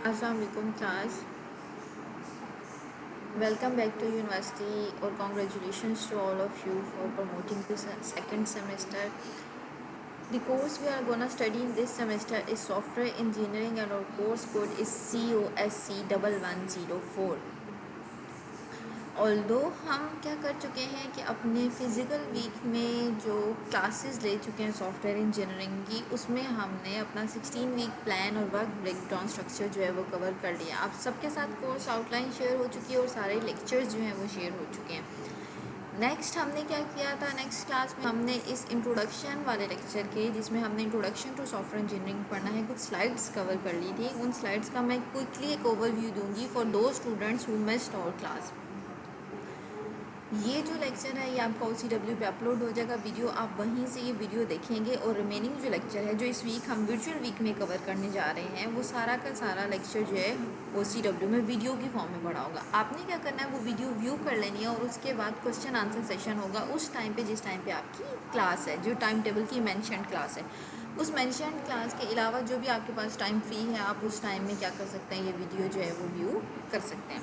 Assalamu alaikum class. Welcome back to university or congratulations to all of you for promoting to second semester. The course we are gonna study in this semester is software engineering and our course code is COSC1104. Although हम क्या कर चुके हैं कि अपने physical week में जो classes ले चुके हैं सॉफ्टवेयर इंजीनियरिंग की, उसमें हमने अपना 16 वीक प्लान और वर्क ब्रेकडाउन स्ट्रक्चर जो है वो कवर कर लिया। आप सबके साथ कोर्स आउटलाइन शेयर हो चुकी है और सारे लेक्चर्स जो हैं वो शेयर हो चुके हैं। नेक्स्ट हमने क्या किया था, नेक्स्ट क्लास में हमने इस इंट्रोडक्शन वाले लेक्चर के, जिसमें हमने इंट्रोडक्शन टू सॉफ्टवेयर इंजीनियरिंग पढ़ना है, कुछ स्लाइड्स कवर कर ली थी। उन स्लाइड्स का मैं क्विकली एक ओवरव्यू दूंगी for the students who missed our class. ये जो लेक्चर है ये आपका OCW पे अपलोड हो जाएगा वीडियो, आप वहीं से ये वीडियो देखेंगे। और रिमेनिंग जो लेक्चर है जो इस वीक हम वर्चुअल वीक में कवर करने जा रहे हैं, वो सारा का सारा लेक्चर जो है OCW में वीडियो की फॉर्म में पड़ा होगा। आपने क्या करना है, वो वीडियो व्यू कर लेनी है और उसके बाद क्वेश्चन आंसर सेशन होगा उस टाइम पे जिस टाइम पे आपकी क्लास है, जो टाइम टेबल की मैंशनड क्लास है। उस मैंशनड क्लास के अलावा जो भी आपके पास टाइम फ्री है, आप उस टाइम में क्या कर सकते हैं, ये वीडियो जो है वो व्यू कर सकते हैं।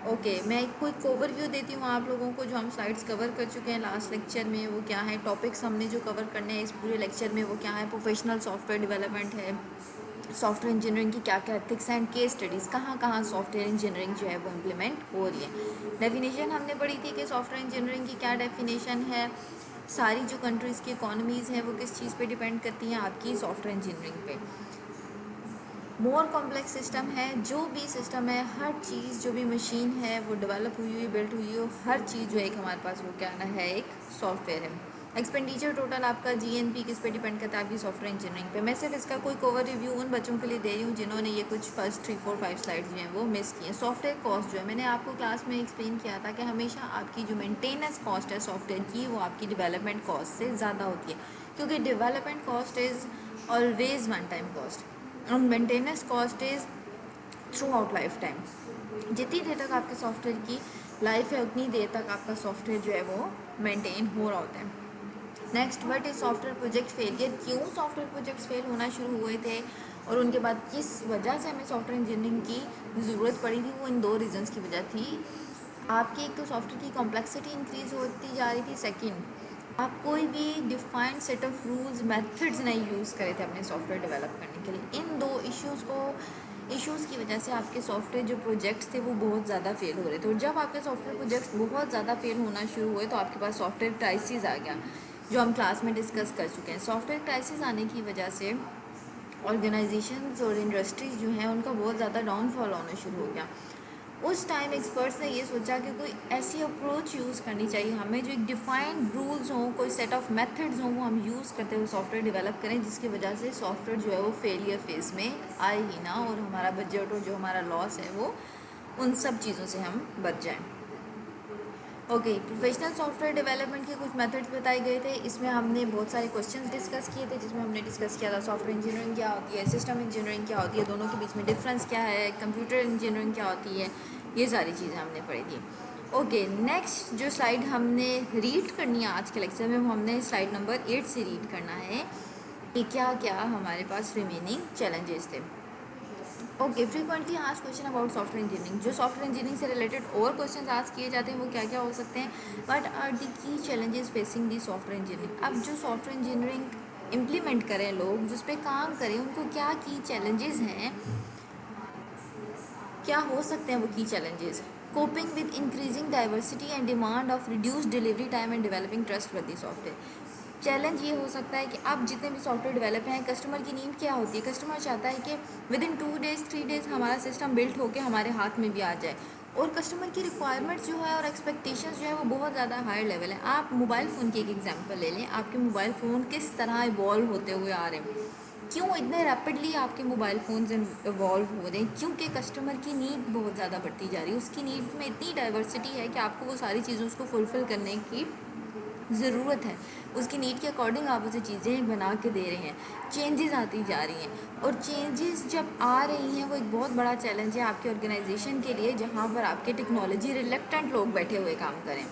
ओके मैं एक क्विक ओवरव्यू देती हूँ आप लोगों को। जो हम स्लाइड्स कवर कर चुके हैं लास्ट लेक्चर में वो क्या है, टॉपिक्स हमने जो कवर करने हैं इस पूरे लेक्चर में वो क्या है, प्रोफेशनल सॉफ्टवेयर डेवलपमेंट है, सॉफ्टवेयर इंजीनियरिंग की क्या क्या एथिक्स एंड केस स्टडीज़, कहाँ कहाँ सॉफ्टवेयर इंजीनियरिंग जो है वो इम्प्लीमेंट हो रही है। डेफिनेशन हमने पढ़ी थी कि सॉफ्टवेयर इंजीनियरिंग की क्या डेफिनेशन है, सारी जो कंट्रीज़ की इकोनॉमीज़ हैं वो किस चीज़ पे डिपेंड करती हैं, आपकी सॉफ्टवेयर इंजीनियरिंग पे। मोर कॉम्प्लेक्स सिस्टम है, जो भी सिस्टम है, हर चीज़ जो भी मशीन है वो डेवलप हुई हुई बिल्ट हुई हो, हर चीज़ जो एक हमारे पास वो क्या ना है, एक सॉफ्टवेयर है। एक्सपेंडिचर टोटल आपका GNP किस पे डिपेंड करता है, आपकी सॉफ्टवेयर इंजीनियरिंग पे। मैं सिर्फ इसका कोई ओवर रिव्यू उन बच्चों के लिए दे रही हूँ जिन्होंने ये कुछ फर्स्ट 3, 4, 5 स्लाइड्स जो हैं वो मिस किए। सॉफ्टवेयर कॉस्ट जो है, मैंने आपको क्लास में एक्सप्लेन किया था कि हमेशा आपकी जो मेंटेनेंस कॉस्ट है सॉफ्टवेयर की, वो आपकी डेवलपमेंट कॉस्ट से ज़्यादा होती है, क्योंकि development cost is always one time cost और maintenance cost is throughout life time. जितनी देर तक आपके सॉफ्टवेयर की लाइफ है उतनी देर तक आपका सॉफ्टवेयर जो है वो मेंटेन हो रहा होता है। Next, what is software project failure, क्यों सॉफ्टवेयर प्रोजेक्ट्स फेल होना शुरू हुए थे और उनके बाद किस वजह से हमें सॉफ्टवेयर इंजीनियरिंग की ज़रूरत पड़ी थी। वो इन दो रीजंस की वजह थी। आपकी एक तो सॉफ्टवेयर की कॉम्प्लेक्सिटी इंक्रीज़ होती जा रही थी, सेकंड आप कोई भी defined set of rules methods नहीं यूज़ करे थे अपने सॉफ्टवेयर डेवलप करने के लिए। इन दो इश्यूज़ की वजह से आपके सॉफ्टवेयर जो प्रोजेक्ट्स थे वो बहुत ज़्यादा फेल हो रहे थे। और जब आपके सॉफ्टवेयर प्रोजेक्ट्स बहुत ज़्यादा फेल होना शुरू हुए तो आपके पास सॉफ्टवेयर क्राइसिस आ गया, जो हम क्लास में डिस्कस कर चुके हैं। सॉफ्टवेयर क्राइसिस आने की वजह से ऑर्गेनाइजेशंस और इंडस्ट्रीज़ जो हैं उनका बहुत ज़्यादा डाउनफॉल होना शुरू हो गया। उस टाइम एक्सपर्ट्स ने ये सोचा कि कोई ऐसी अप्रोच यूज़ करनी चाहिए हमें, जो एक डिफाइंड रूल्स हों, कोई सेट ऑफ मेथड्स हों, वो हम यूज़ करते हुए सॉफ्टवेयर डेवलप करें, जिसकी वजह से सॉफ्टवेयर जो है वो फेलियर फेज में आए ही ना और हमारा बजट और जो हमारा लॉस है वो उन सब चीज़ों से हम बच जाएं। ओके, प्रोफेशनल सॉफ्टवेयर डेवलपमेंट के कुछ मेथड्स बताए गए थे। इसमें हमने बहुत सारे क्वेश्चंस डिस्कस किए थे, जिसमें हमने डिस्कस किया था सॉफ्टवेयर इंजीनियरिंग क्या होती है, सिस्टम इंजीनियरिंग क्या होती है, दोनों के बीच में डिफरेंस क्या है, कंप्यूटर इंजीनियरिंग क्या होती है, ये सारी चीज़ें हमने पढ़ी थी। ओके, नेक्स्ट जो स्लाइड हमने रीड करनी है आज के लेक्चर में, वो हमने स्लाइड नंबर 8 से रीड करना है कि क्या क्या हमारे पास रिमेनिंग चैलेंजेस थे। Okay, frequently asked question about software engineering, जो सॉफ्टवेयर इंजीनियरिंग से रिलेटेड और क्वेश्चन आस्क किए जाते हैं वो क्या क्या हो सकते हैं। What are the key challenges facing the software engineering, अब जो सॉफ्टवेयर इंजीनियरिंग इम्प्लीमेंट करें लोग, जिस पे काम करें, उनको क्या की चैलेंजेस हैं, क्या हो सकते हैं वो की challenges. Coping with increasing diversity and demand of reduce delivery time and developing trust वर्दी सॉफ्टवेयर। चैलेंज ये हो सकता है कि आप जितने भी सॉफ्टवेयर डेवलप हैं, कस्टमर की नीड क्या होती है, कस्टमर चाहता है कि विद इन 2 डेज़ 3 डेज़ हमारा सिस्टम बिल्ट होकर हमारे हाथ में भी आ जाए। और कस्टमर की रिक्वायरमेंट्स जो है और एक्सपेक्टेशंस जो है वो बहुत ज़्यादा हाई लेवल है। आप मोबाइल फ़ोन की एक एग्जांपल ले लें, आपके मोबाइल फ़ोन किस तरह इवॉल्व होते हुए आ रहे हैं, क्यों इतने रैपिडली आपके मोबाइल फ़ोन्स इवॉल्व हो रहे हैं, क्योंकि कस्टमर की नीड बहुत ज़्यादा बढ़ती जा रही है। उसकी नीड में इतनी डाइवर्सिटी है कि आपको वो सारी चीज़ों उसको फुलफ़िल करने की ज़रूरत है। उसकी नीड के अकॉर्डिंग आप उसे चीज़ें बना के दे रहे हैं, चेंजेस आती जा रही हैं और चेंजेस जब आ रही हैं वो एक बहुत बड़ा चैलेंज है आपके ऑर्गेनाइजेशन के लिए, जहाँ पर आपके टेक्नोलॉजी रिलेक्टेंट लोग बैठे हुए काम करें।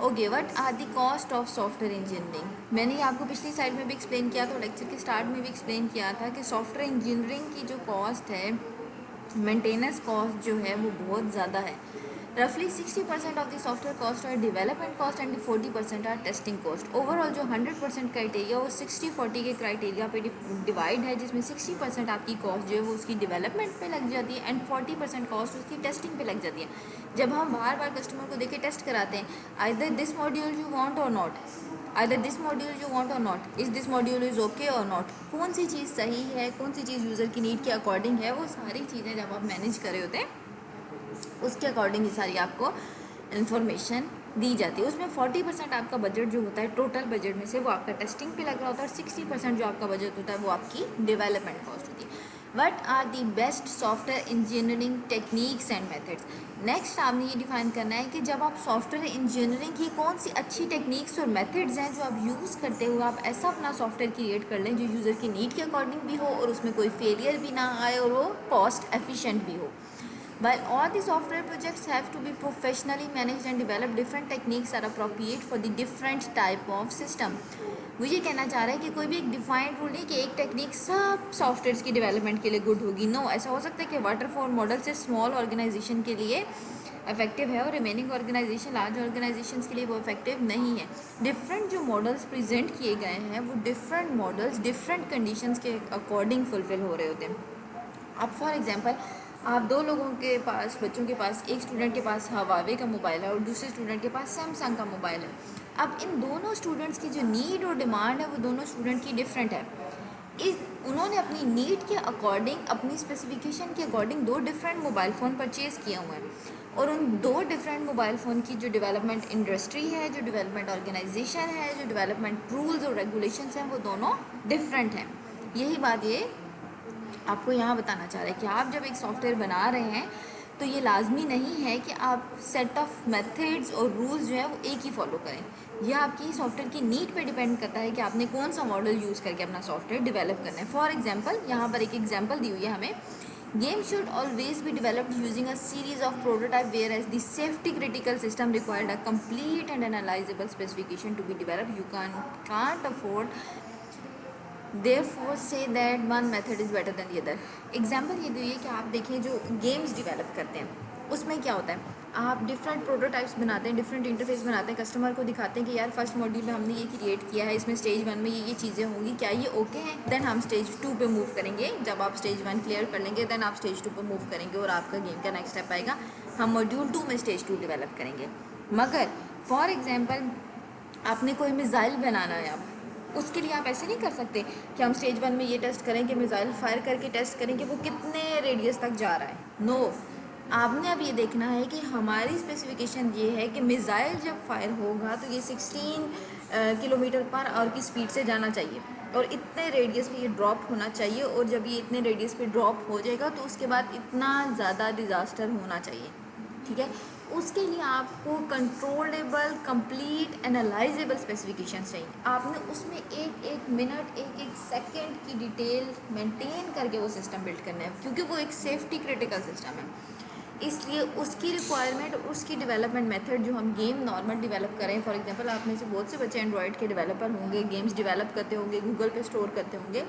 Okay, what are the cost of software engineering. मैंने ये आपको पिछली साइड में भी एक्सप्लेन किया था, लेक्चर के स्टार्ट में भी एक्सप्लेन किया था कि सॉफ्टवेयर इंजीनियरिंग की जो कॉस्ट है, मेंटेनेंस कॉस्ट जो है वो बहुत ज़्यादा है। रफली 60% of the software cost are development cost and 40% are testing cost. Overall जो 100% क्राइटेरिया वो 60-40 के क्राइटेरिया पे डिवाइड है, जिसमें 60% आपकी कॉस्ट जो है वो उसकी डेवलपमेंट पे लग जाती है एंड 40% कॉस्ट उसकी टेस्टिंग पे लग जाती है। जब हम बार बार कस्टमर को देके टेस्ट कराते हैं, either this module you want or not, either this module you want or not, is this module is okay or not, कौन सी चीज़ सही है, कौन सी चीज़ यूज़र की नीड के अकॉर्डिंग है, वो सारी चीज़ें जब आप मैनेज कर रहे होते हैं उसके अकॉर्डिंग ही सारी आपको इन्फॉर्मेशन दी जाती है। उसमें 40% आपका बजट जो होता है टोटल बजट में से वो आपका टेस्टिंग पे लग रहा होता है और 60% जो आपका बजट होता है वो आपकी डेवलपमेंट कॉस्ट होती है। What are the best software engineering techniques and methods. Next आपने ये डिफाइन करना है कि जब आप सॉफ्टवेयर इंजीनियरिंग की कौन सी अच्छी टेक्निक्स और मेथड्स हैं जो आप यूज़ करते हुए आप ऐसा अपना सॉफ्टवेयर क्रिएट कर लें जो यूज़र की नीड के अकॉर्डिंग भी हो और उसमें कोई फेलियर भी ना आए और वो कॉस्ट एफिशिएंट भी हो। While all the software projects have to be professionally managed and develop, different techniques are appropriate for the different type of system. वो ये कहना चाह रहा है कि कोई भी एक डिफाइंड रूल नहीं कि एक टेक्निक सब सॉफ्टवेयर की डेवलपमेंट के लिए गुड होगी। नो, ऐसा हो सकता है कि वाटरफॉल मॉडल से स्मॉल ऑर्गेनाइजेशन के लिए इफेक्टिव है और रिमेनिंग ऑर्गेनाइजेशन लार्ज ऑर्गेनाइजेशंस के लिए वो इफेक्टिव नहीं है। डिफरेंट जो मॉडल्स प्रेजेंट किए गए हैं वो डिफरेंट मॉडल्स डिफरेंट कंडीशंस के अकॉर्डिंग फुलफिल हो रहे होते हैं। अब फॉर एग्जांपल आप दो लोगों के पास, बच्चों के पास, एक स्टूडेंट के पास हवावे का मोबाइल है और दूसरे स्टूडेंट के पास सैमसंग का मोबाइल है। अब इन दोनों स्टूडेंट्स की जो नीड और डिमांड है वो दोनों स्टूडेंट की डिफरेंट है। उन्होंने अपनी नीड के अकॉर्डिंग, अपनी स्पेसिफिकेशन के अकॉर्डिंग दो डिफरेंट मोबाइल फ़ोन परचेज़ किए हुए हैं और उन दो डिफरेंट मोबाइल फ़ोन की जो डेवलपमेंट इंडस्ट्री है, जो डेवलपमेंट ऑर्गेनाइजेशन है, जो डेवलपमेंट रूल्स और रेगुलेशंस हैं वो दोनों डिफरेंट हैं। यही बात ये आपको यहाँ बताना चाह रहे हैं कि आप जब एक सॉफ्टवेयर बना रहे हैं तो ये लाजमी नहीं है कि आप सेट ऑफ मेथड्स और रूल्स जो है वो एक ही फॉलो करें। यह आपकी सॉफ्टवेयर की नीड पे डिपेंड करता है कि आपने कौन सा मॉडल यूज़ करके अपना सॉफ्टवेयर डेवलप करना है। फॉर एग्जांपल यहाँ पर एक एग्जांपल दी हुई है हमें, game should always be developed using a series of prototype whereas the safety critical system required a complete and analysable specification to be develop. You can't afford therefore say that one method is better than the other। Example ये दी है कि आप देखें जो games develop करते हैं उसमें क्या होता है, आप डिफरेंट प्रोटोटाइप्स बनाते हैं, डिफरेंट इंटरफेस बनाते हैं, कस्टमर को दिखाते हैं कि यार फर्स्ट मॉड्यूल में हमने ये क्रिएट किया है, इसमें स्टेज 1 में ये चीज़ें होंगी, क्या ये ओके हैं। देन हम स्टेज 2 पे मूव करेंगे। जब आप स्टेज 1 क्लियर कर लेंगे देन आप स्टेज 2 पे मूव करेंगे और आपका गेम का नेक्स्ट स्टेप आएगा, हम मॉड्यूल 2 में स्टेज 2 डेवलप करेंगे। मगर फॉर एग्जाम्पल आपने कोई मिज़ाइल बनाना है, अब उसके लिए आप ऐसे नहीं कर सकते कि हम स्टेज 1 में ये टेस्ट करें कि मिज़ाइल फायर करके टेस्ट करें कि वो कितने रेडियस तक जा रहा है। नो, आपने अब ये देखना है कि हमारी स्पेसिफिकेशन ये है कि मिज़ाइल जब फायर होगा तो ये 16 किलोमीटर पर आवर की स्पीड से जाना चाहिए और इतने रेडियस पे ये ड्रॉप होना चाहिए, और जब ये इतने रेडियस पे ड्रॉप हो जाएगा तो उसके बाद इतना ज़्यादा डिज़ास्टर होना चाहिए। ठीक है, उसके लिए आपको कंट्रोलेबल, कंप्लीट, एनालाइजेबल स्पेसिफिकेशन चाहिए। आपने उसमें एक एक मिनट, एक एक सेकंड की डिटेल मेंटेन करके वो सिस्टम बिल्ड करना है, क्योंकि वो एक सेफ्टी क्रिटिकल सिस्टम है। इसलिए उसकी रिक्वायरमेंट और उसकी डेवलपमेंट मेथड जो हम गेम नॉर्मल डेवलप करें, फॉर एग्जांपल आप में से बहुत से बच्चे एंड्रॉयड के डेवलपर होंगे, गेम्स डेवलप करते होंगे, गूगल पे स्टोर करते होंगे,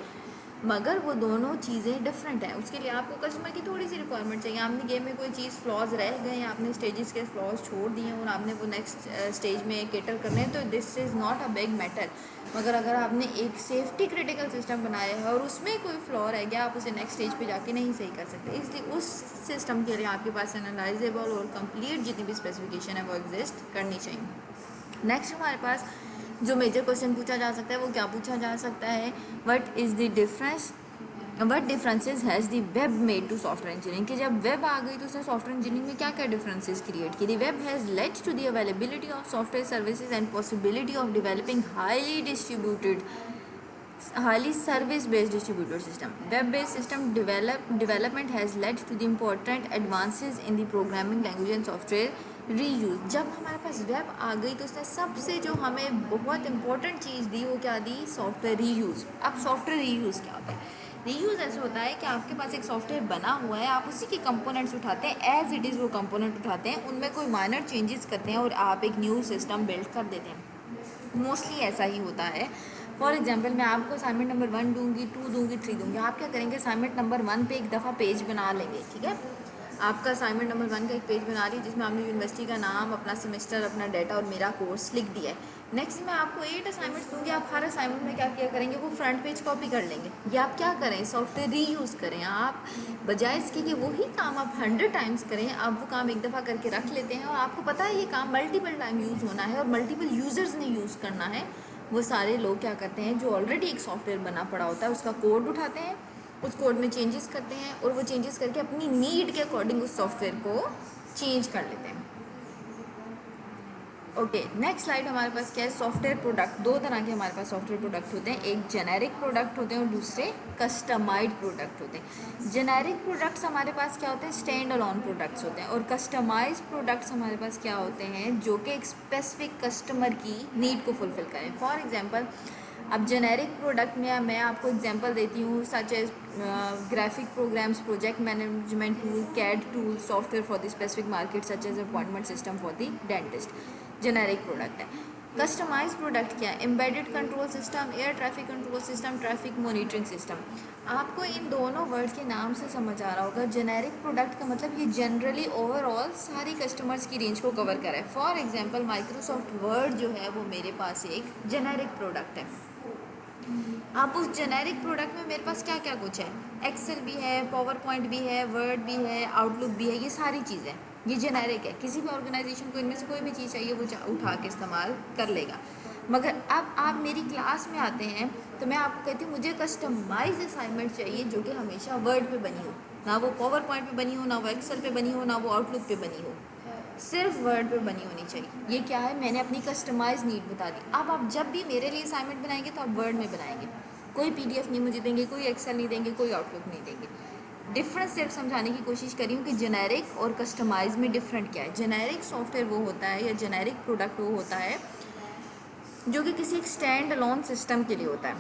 मगर वो दोनों चीज़ें डिफरेंट हैं। उसके लिए आपको कस्टमर की थोड़ी सी रिक्वायरमेंट चाहिए। आपने गेम में कोई चीज़ फ्लॉज रह गए हैं, आपने स्टेजेस के फ्लॉज छोड़ दिए हैं और आपने वो नेक्स्ट स्टेज में केटर करने हैं, तो this is not a big matter. मगर अगर आपने एक सेफ्टी क्रिटिकल सिस्टम बनाया है और उसमें कोई फ्लॉ रह गया, आप उसे नेक्स्ट स्टेज पे जाके नहीं सही कर सकते। इसलिए उस सिस्टम के लिए आपके पास एनालाइजेबल और कंप्लीट जितनी भी स्पेसिफिकेशन है वो एग्जिस्ट करनी चाहिए। नेक्स्ट हमारे पास जो मेजर क्वेश्चन पूछा जा सकता है वो क्या पूछा जा सकता है, what is the difference, what differences has the web made to software engineering. कि जब वेब आ गई तो उसने सॉफ्टवेयर इंजीनियरिंग में क्या क्या डिफरेंसेस क्रिएट की। The web has led to the availability of software services and possibility of developing highly service based distributed system। web based system development has led to the important advances in the programming language and software reuse। जब हमारे पास web आ गई तो उसने सबसे जो हमें बहुत important चीज़ दी वो क्या दी, सॉफ्टवेयर रीयूज़। अब सॉफ्टवेयर रीयूज़ क्या होता है, रीयूज़ ऐसे होता है कि आपके पास एक सॉफ्टवेयर बना हुआ है, आप उसी के कंपोनेंट्स उठाते हैं, एज इट इज़ वो कंपोनेंट उठाते हैं, उनमें कोई माइनर चेंजेस करते हैं और आप एक न्यू सिस्टम बिल्ड कर देते हैं। मोस्टली ऐसा ही होता है। फॉर एग्जांपल मैं आपको असाइनमेंट नंबर 1 दूंगी, 2 दूंगी, 3 दूंगी। आप क्या करेंगे, असाइनमेंट नंबर 1 पे एक दफ़ा पेज बना लेंगे, ठीक है। आपका असाइनमेंट नंबर 1 का एक पेज बना रही है जिसमें आपने यूनिवर्सिटी का नाम, अपना सेमेस्टर, अपना डाटा और मेरा कोर्स लिख दिया है। नेक्स्ट मैं आपको 8 असाइनमेंट्स दूंगी, आप हर असाइनमेंट में क्या किया करेंगे, वो फ्रंट पेज कॉपी कर लेंगे। या आप क्या करें, सॉफ्टवेयर रीयूज़ करें। आप बजाय इसके कि वही काम आप 100 टाइम्स करें, आप वो काम एक दफ़ा करके रख लेते हैं और आपको पता है ये काम मल्टीपल टाइम यूज़ होना है और मल्टीपल यूज़र्स ने यूज़ करना है। वो सारे लोग क्या करते हैं, जो ऑलरेडी एक सॉफ्टवेयर बना पड़ा होता है उसका कोड उठाते हैं, उस कोड में चेंजेस करते हैं और वो चेंजेस करके अपनी नीड के अकॉर्डिंग उस सॉफ्टवेयर को चेंज कर लेते हैं। ओके, नेक्स्ट स्लाइड हमारे पास क्या है, सॉफ्टवेयर प्रोडक्ट। दो तरह के हमारे पास सॉफ्टवेयर प्रोडक्ट होते हैं, एक जेनेरिक प्रोडक्ट होते हैं और दूसरे कस्टमाइज्ड प्रोडक्ट होते हैं। जेनेरिक प्रोडक्ट्स हमारे पास क्या होते हैं, स्टैंड अलोन प्रोडक्ट्स होते हैं, और कस्टमाइज्ड प्रोडक्ट्स हमारे पास क्या होते हैं, जो कि एक स्पेसिफिक कस्टमर की नीड को फुलफिल करें। फॉर एग्जांपल, अब जेनेरिक प्रोडक्ट में मैं आपको एग्जांपल देती हूँ, such as graphic programs, project management tool, CAD tool, software for the specific market such as appointment system for the dentist. Generic product है। कस्टमाइज प्रोडक्ट क्या है, embedded control system, air traffic control system, traffic monitoring system. आपको इन दोनों words के नाम से समझ आ रहा होगा, जेनेरिक प्रोडक्ट का मतलब ये जनरली ओवरऑल सारी कस्टमर्स की रेंज को कवर करे। फॉर एग्जांपल माइक्रोसॉफ्ट वर्ड जो है वो मेरे पास एक जेनेरिक प्रोडक्ट है। अब उस जेनेरिक प्रोडक्ट में मेरे पास क्या क्या कुछ है, एक्सेल भी है, पावर पॉइंट भी है, वर्ड भी है, आउटलुक भी है, ये सारी चीज़ें ये जेनेरिक है। किसी भी ऑर्गेनाइजेशन को इनमें से कोई भी चीज़ चाहिए वो उठा के इस्तेमाल कर लेगा। मगर अब आप मेरी क्लास में आते हैं तो मैं आपको कहती हूँ मुझे कस्टमाइज असाइनमेंट चाहिए जो कि हमेशा वर्ड पे बनी हो, ना वो पावर पॉइंट पे बनी हो, ना वो एक्सेल पे बनी हो, ना वो आउटलुक पे बनी हो, सिर्फ वर्ड पे बनी होनी चाहिए। ये क्या है, मैंने अपनी कस्टमाइज नीड बता दी। अब आप जब भी मेरे लिए असाइनमेंट बनाएंगे तो आप वर्ड में बनाएंगे, कोई पीडीएफ नहीं मुझे देंगे, कोई एक्सेल नहीं देंगे, कोई आउटलुक नहीं देंगे। डिफरेंस सिर्फ समझाने की कोशिश करी हूँ कि जेनेरिक और कस्टमाइज में डिफरेंट क्या है। जेनेरिक सॉफ्टवेयर वो होता है या जेनेरिक प्रोडक्ट वो होता है जो कि किसी एक स्टैंड अलोन सिस्टम के लिए होता है।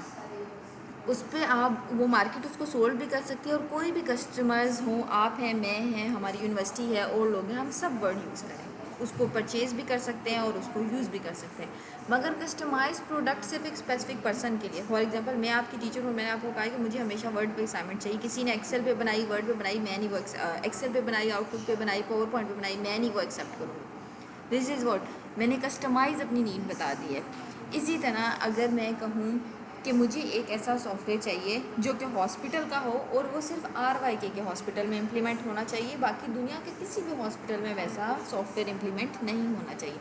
उस पर आप वो मार्केट उसको सोल्व भी कर सकती है और कोई भी कस्टमर्स हो, आप हैं, मैं हैं, हमारी यूनिवर्सिटी है और लोग हैं, हम सब वर्ड यूज़ करें, उसको परचेज भी कर सकते हैं और उसको यूज़ भी कर सकते हैं। मगर कस्टमाइज प्रोडक्ट सिर्फ एक स्पेसिफिक पर्सन के लिए। फॉर एग्जांपल मैं आपकी टीचर हूँ, मैंने आपको कहा कि मुझे हमेशा वर्ड पे असाइनमेंट चाहिए। किसी ने एक्सेल पे बनाई, वर्ड पे बनाई, मैं नहीं वो एक्सेल पे बनाई, आउटलुक पे बनाई, पावर पॉइंट पे बनाई, मैं नहीं वो एक्सेप्ट करूँगी। दिस इज़ वॉट, मैंने कस्टमाइज़ अपनी नीड बता दी है। इसी तरह अगर मैं कहूँ कि मुझे एक ऐसा सॉफ्टवेयर चाहिए जो कि हॉस्पिटल का हो और वो सिर्फ RYK के हॉस्पिटल में इम्प्लीमेंट होना चाहिए, बाकी दुनिया के किसी भी हॉस्पिटल में वैसा सॉफ्टवेयर इम्प्लीमेंट नहीं होना चाहिए।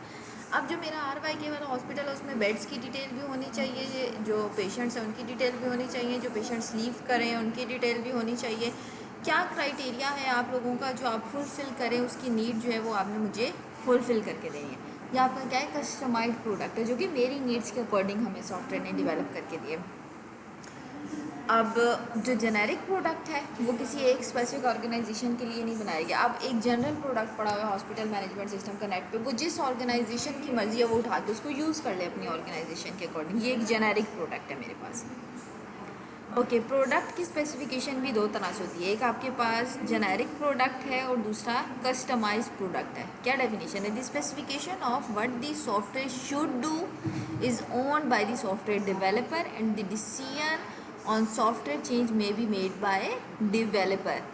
अब जो मेरा RYK वाला हॉस्पिटल है उसमें बेड्स की डिटेल भी होनी चाहिए, जो पेशेंट्स हैं उनकी डिटेल भी होनी चाहिए, जो पेशेंट्स लीव करें उनकी डिटेल भी होनी चाहिए। क्या क्राइटेरिया है आप लोगों का जो आप फुलफ़िल करें, उसकी नीड जो है वो आपने मुझे फुलफ़िल करके देनी है। ये आपका क्या है, कस्टमाइज्ड प्रोडक्ट है जो कि मेरी नीड्स के अकॉर्डिंग हमें सॉफ्टवेयर ने डेवलप करके दिए। अब जो जेनेरिक प्रोडक्ट है वो किसी एक स्पेसिफिक ऑर्गेनाइजेशन के लिए नहीं बनाया गया। अब एक जनरल प्रोडक्ट पड़ा हुआ है हॉस्पिटल मैनेजमेंट सिस्टम का नेट पे, वो जिस ऑर्गेनाइजेशन की मर्जी है वो उठा के उसको यूज़ कर ले अपनी ऑर्गेनाइजेशन के अकॉर्डिंग। ये एक जेनेरिक प्रोडक्ट है मेरे पास। ओके, प्रोडक्ट की स्पेसिफिकेशन भी दो तरह से होती है, एक आपके पास जेनेरिक प्रोडक्ट है और दूसरा कस्टमाइज्ड प्रोडक्ट है। क्या डेफिनेशन है, the specification of what the software should do is owned by the software developer and the decision on software change may be made by developer.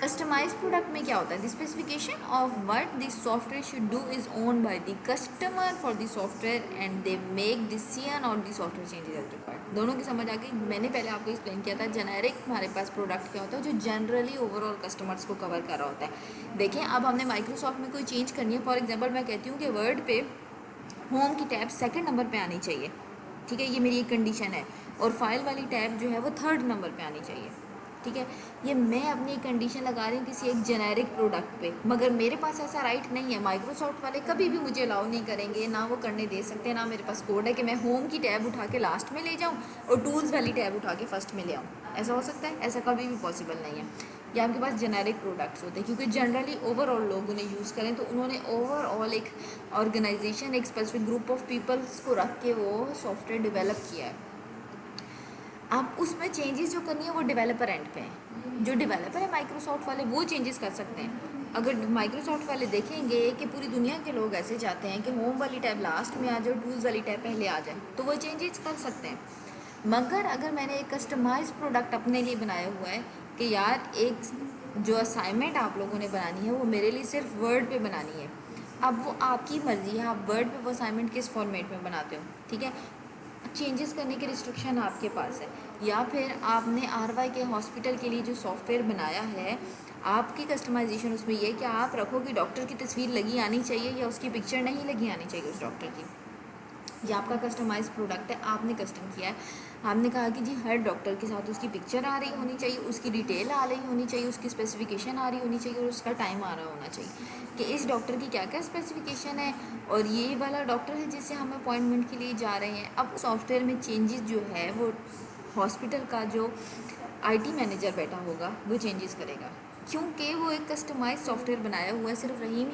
Customise product में क्या होता है, the specification of what the software should do is own by the customer for the software and they make decision on the software changes as required. दोनों की समझ आ गई। मैंने पहले आपको एक्सप्लेन किया था जेनेरिक हमारे पास प्रोडक्ट क्या होता है जो जनरली ओवरऑल कस्टमर्स को कवर कर रहा होता है। देखें, अब हमने माइक्रोसॉफ्ट में कोई चेंज करनी है, फॉर एग्जाम्पल मैं कहती हूँ कि वर्ड पे होम की टैब सेकेंड नंबर पर आनी चाहिए, ठीक है, ये मेरी एक कंडीशन है, और फाइल वाली टैब जो है वो थर्ड नंबर पे आनी चाहिए, ठीक है। ये मैं अपनी कंडीशन लगा रही हूँ किसी एक जेनेरिक प्रोडक्ट पे, मगर मेरे पास ऐसा राइट नहीं है। माइक्रोसॉफ्ट वाले कभी भी मुझे अलाउ नहीं करेंगे, ना वो करने दे सकते, ना मेरे पास कोड है कि मैं होम की टैब उठा के लास्ट में ले जाऊँ और टूल्स वाली टैब उठा के फर्स्ट में ले आऊँ। ऐसा हो सकता है? ऐसा कभी भी पॉसिबल नहीं है। ये आपके पास जेनेरिक प्रोडक्ट्स होते हैं क्योंकि जनरली ओवरऑल लोग उन्हें यूज़ करें, तो उन्होंने ओवरऑल एक ऑर्गेनाइजेशन, एक स्पेसिफिक ग्रुप ऑफ पीपल्स को रख के वो सॉफ्टवेयर डेवलप किया है। अब उसमें चेंजेस जो करनी है वो डेवलपर एंड पे है। जो डेवलपर है माइक्रोसॉफ्ट वाले वो चेंजेस कर सकते हैं। अगर माइक्रोसॉफ्ट वाले देखेंगे कि पूरी दुनिया के लोग ऐसे चाहते हैं कि होम वाली टैब लास्ट में आ जाए, टूल्स वाली टैब पहले आ जाए, तो वो चेंजेस कर सकते हैं। मगर अगर मैंने एक कस्टमाइज प्रोडक्ट अपने लिए बनाया हुआ है कि यार एक जो असाइनमेंट आप लोगों ने बनानी है वो मेरे लिए सिर्फ वर्ड पे बनानी है, अब वो आपकी मर्ज़ी है आप वर्ड पे वो असाइनमेंट किस फॉर्मेट में बनाते हो, ठीक है। चेंजेस करने की रिस्ट्रिक्शन आपके पास है। या फिर आपने RY के हॉस्पिटल के लिए जो सॉफ्टवेयर बनाया है, आपकी कस्टमाइजेशन उसमें ये है कि आप रखो कि डॉक्टर की तस्वीर लगी आनी चाहिए या उसकी पिक्चर नहीं लगी आनी चाहिए उस डॉक्टर की। ये आपका कस्टमाइज प्रोडक्ट है, आपने कस्टम किया है। आपने कहा कि जी हर डॉक्टर के साथ उसकी पिक्चर आ रही होनी चाहिए, उसकी डिटेल आ रही होनी चाहिए, उसकी स्पेसिफिकेशन आ रही होनी चाहिए और उसका टाइम आ रहा होना चाहिए कि इस डॉक्टर की क्या क्या स्पेसिफिकेशन है और ये वाला डॉक्टर है जिससे हम अपॉइंटमेंट के लिए जा रहे हैं। अब सॉफ्टवेयर में चेंजेस जो है वो हॉस्पिटल का जो IT मैनेजर बैठा होगा वो चेंजेस करेगा, क्योंकि वो एक कस्टमाइज सॉफ्टवेयर बनाया हुआ है सिर्फ रहीम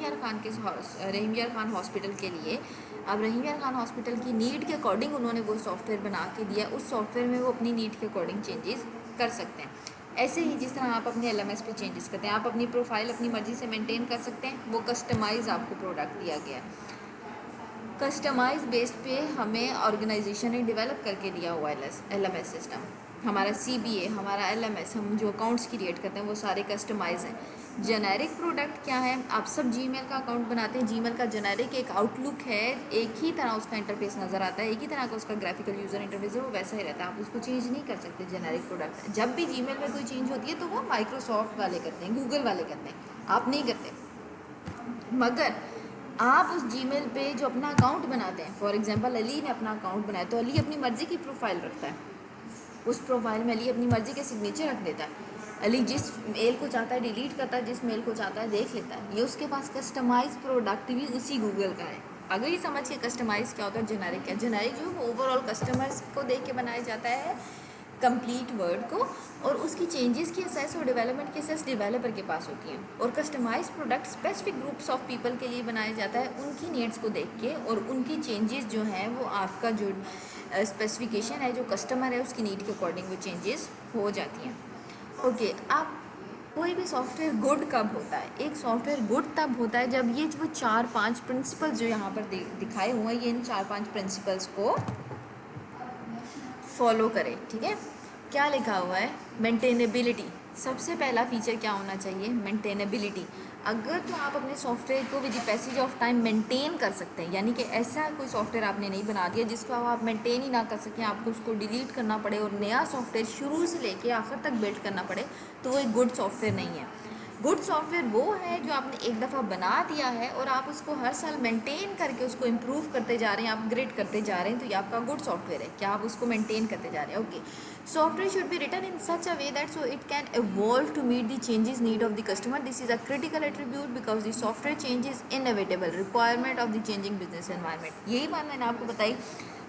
यार खान हॉस्पिटल के लिए। अब रहीम यार खान हॉस्पिटल की नीड के अकॉर्डिंग उन्होंने वो सॉफ्टवेयर बना के दिया, उस सॉफ्टवेयर में वो अपनी नीड के अकॉर्डिंग चेंजेस कर सकते हैं। ऐसे ही जिस तरह आप अपने LMS पे चेंजेस करते हैं, आप अपनी प्रोफाइल अपनी मर्ज़ी से मेंटेन कर सकते हैं, वो कस्टमाइज आपको प्रोडक्ट दिया गया है। कस्टमाइज बेस्ड पे हमें ऑर्गेनाइजेशन ने डेवलप करके दिया हुआ है LMS सिस्टम। हमारा CBA, हमारा LMS, हम जो अकाउंट्स क्रिएट करते हैं वो सारे कस्टमाइज हैं। जेनेरिक प्रोडक्ट क्या है, आप सब जीमेल का अकाउंट बनाते हैं, जीमेल का जेनेरिक एक आउटलुक है, एक ही तरह उसका इंटरफेस नज़र आता है, एक ही तरह का उसका ग्राफिकल यूज़र इंटरफेस है, वो वैसा ही रहता है, आप उसको चेंज नहीं कर सकते। जेनेरिक प्रोडक्ट जब भी जीमेल में कोई चेंज होती है तो वो माइक्रोसॉफ्ट वाले करते हैं, गूगल वाले करते हैं, आप नहीं करते। मगर आप उस जीमेल पे जो अपना अकाउंट बनाते हैं, फॉर एग्जांपल अली ने अपना अकाउंट बनाया तो अली अपनी मर्ज़ी की प्रोफाइल रखता है, उस प्रोफाइल में अली अपनी मर्ज़ी के सिग्नेचर रख देता है। अली जिस मेल को चाहता है डिलीट करता है, जिस मेल को चाहता है देख लेता है। ये उसके पास कस्टमाइज प्रोडक्ट भी उसी गूगल का है। अगर ये समझ के कस्टमाइज़ क्या होता है, जेनेरिक क्या, जेनेरिक जो है ओवरऑल कस्टमर्स को देख के बनाया जाता है कंप्लीट वर्ड को, और उसकी चेंजेस की असेस और डेवलपमेंट की असेस डेवलपर के पास होती हैं। और customise product specific groups of people के लिए बनाया जाता है, उनकी नीड्स को देख के, और उनकी चेंजेस जो हैं वो आपका जो स्पेसिफिकेशन है, जो कस्टमर है उसकी नीड के अकॉर्डिंग वो चेंजेस हो जाती हैं। ओके, आप कोई भी सॉफ्टवेयर गुड कब होता है, एक सॉफ्टवेयर गुड तब होता है जब ये वो 4-5 प्रिंसिपल्स जो यहाँ पर दिखाए हुए हैं, ये इन 4-5 प्रिंसिपल्स को फॉलो करें, ठीक है। क्या लिखा हुआ है, मेंटेनेबिलिटी। सबसे पहला फीचर क्या होना चाहिए, मेंटेनेबिलिटी। अगर तो आप अपने सॉफ्टवेयर को with the passage of time maintain कर सकते हैं, यानी कि ऐसा कोई सॉफ्टवेयर आपने नहीं बना दिया जिसको आप मेंटेन ही ना कर सकें, आपको उसको डिलीट करना पड़े और नया सॉफ्टवेयर शुरू से लेके आखिर तक बिल्ड करना पड़े, तो वो एक गुड सॉफ्टवेयर नहीं है। गुड सॉफ्टवेयर वो है जो आपने एक दफ़ा बना दिया है और आप उसको हर साल मेंटेन करके उसको इम्प्रूव करते जा रहे हैं, अपग्रेड करते जा रहे हैं, तो ये आपका गुड सॉफ्टवेयर है। क्या आप उसको मेंटेन करते जा रहे हैं, okay. Software should be written in such a way that so it can evolve to meet the changes need of the customer. This is a critical attribute because the software change is inevitable requirement of the changing business environment. यही बात मैंने आपको बताई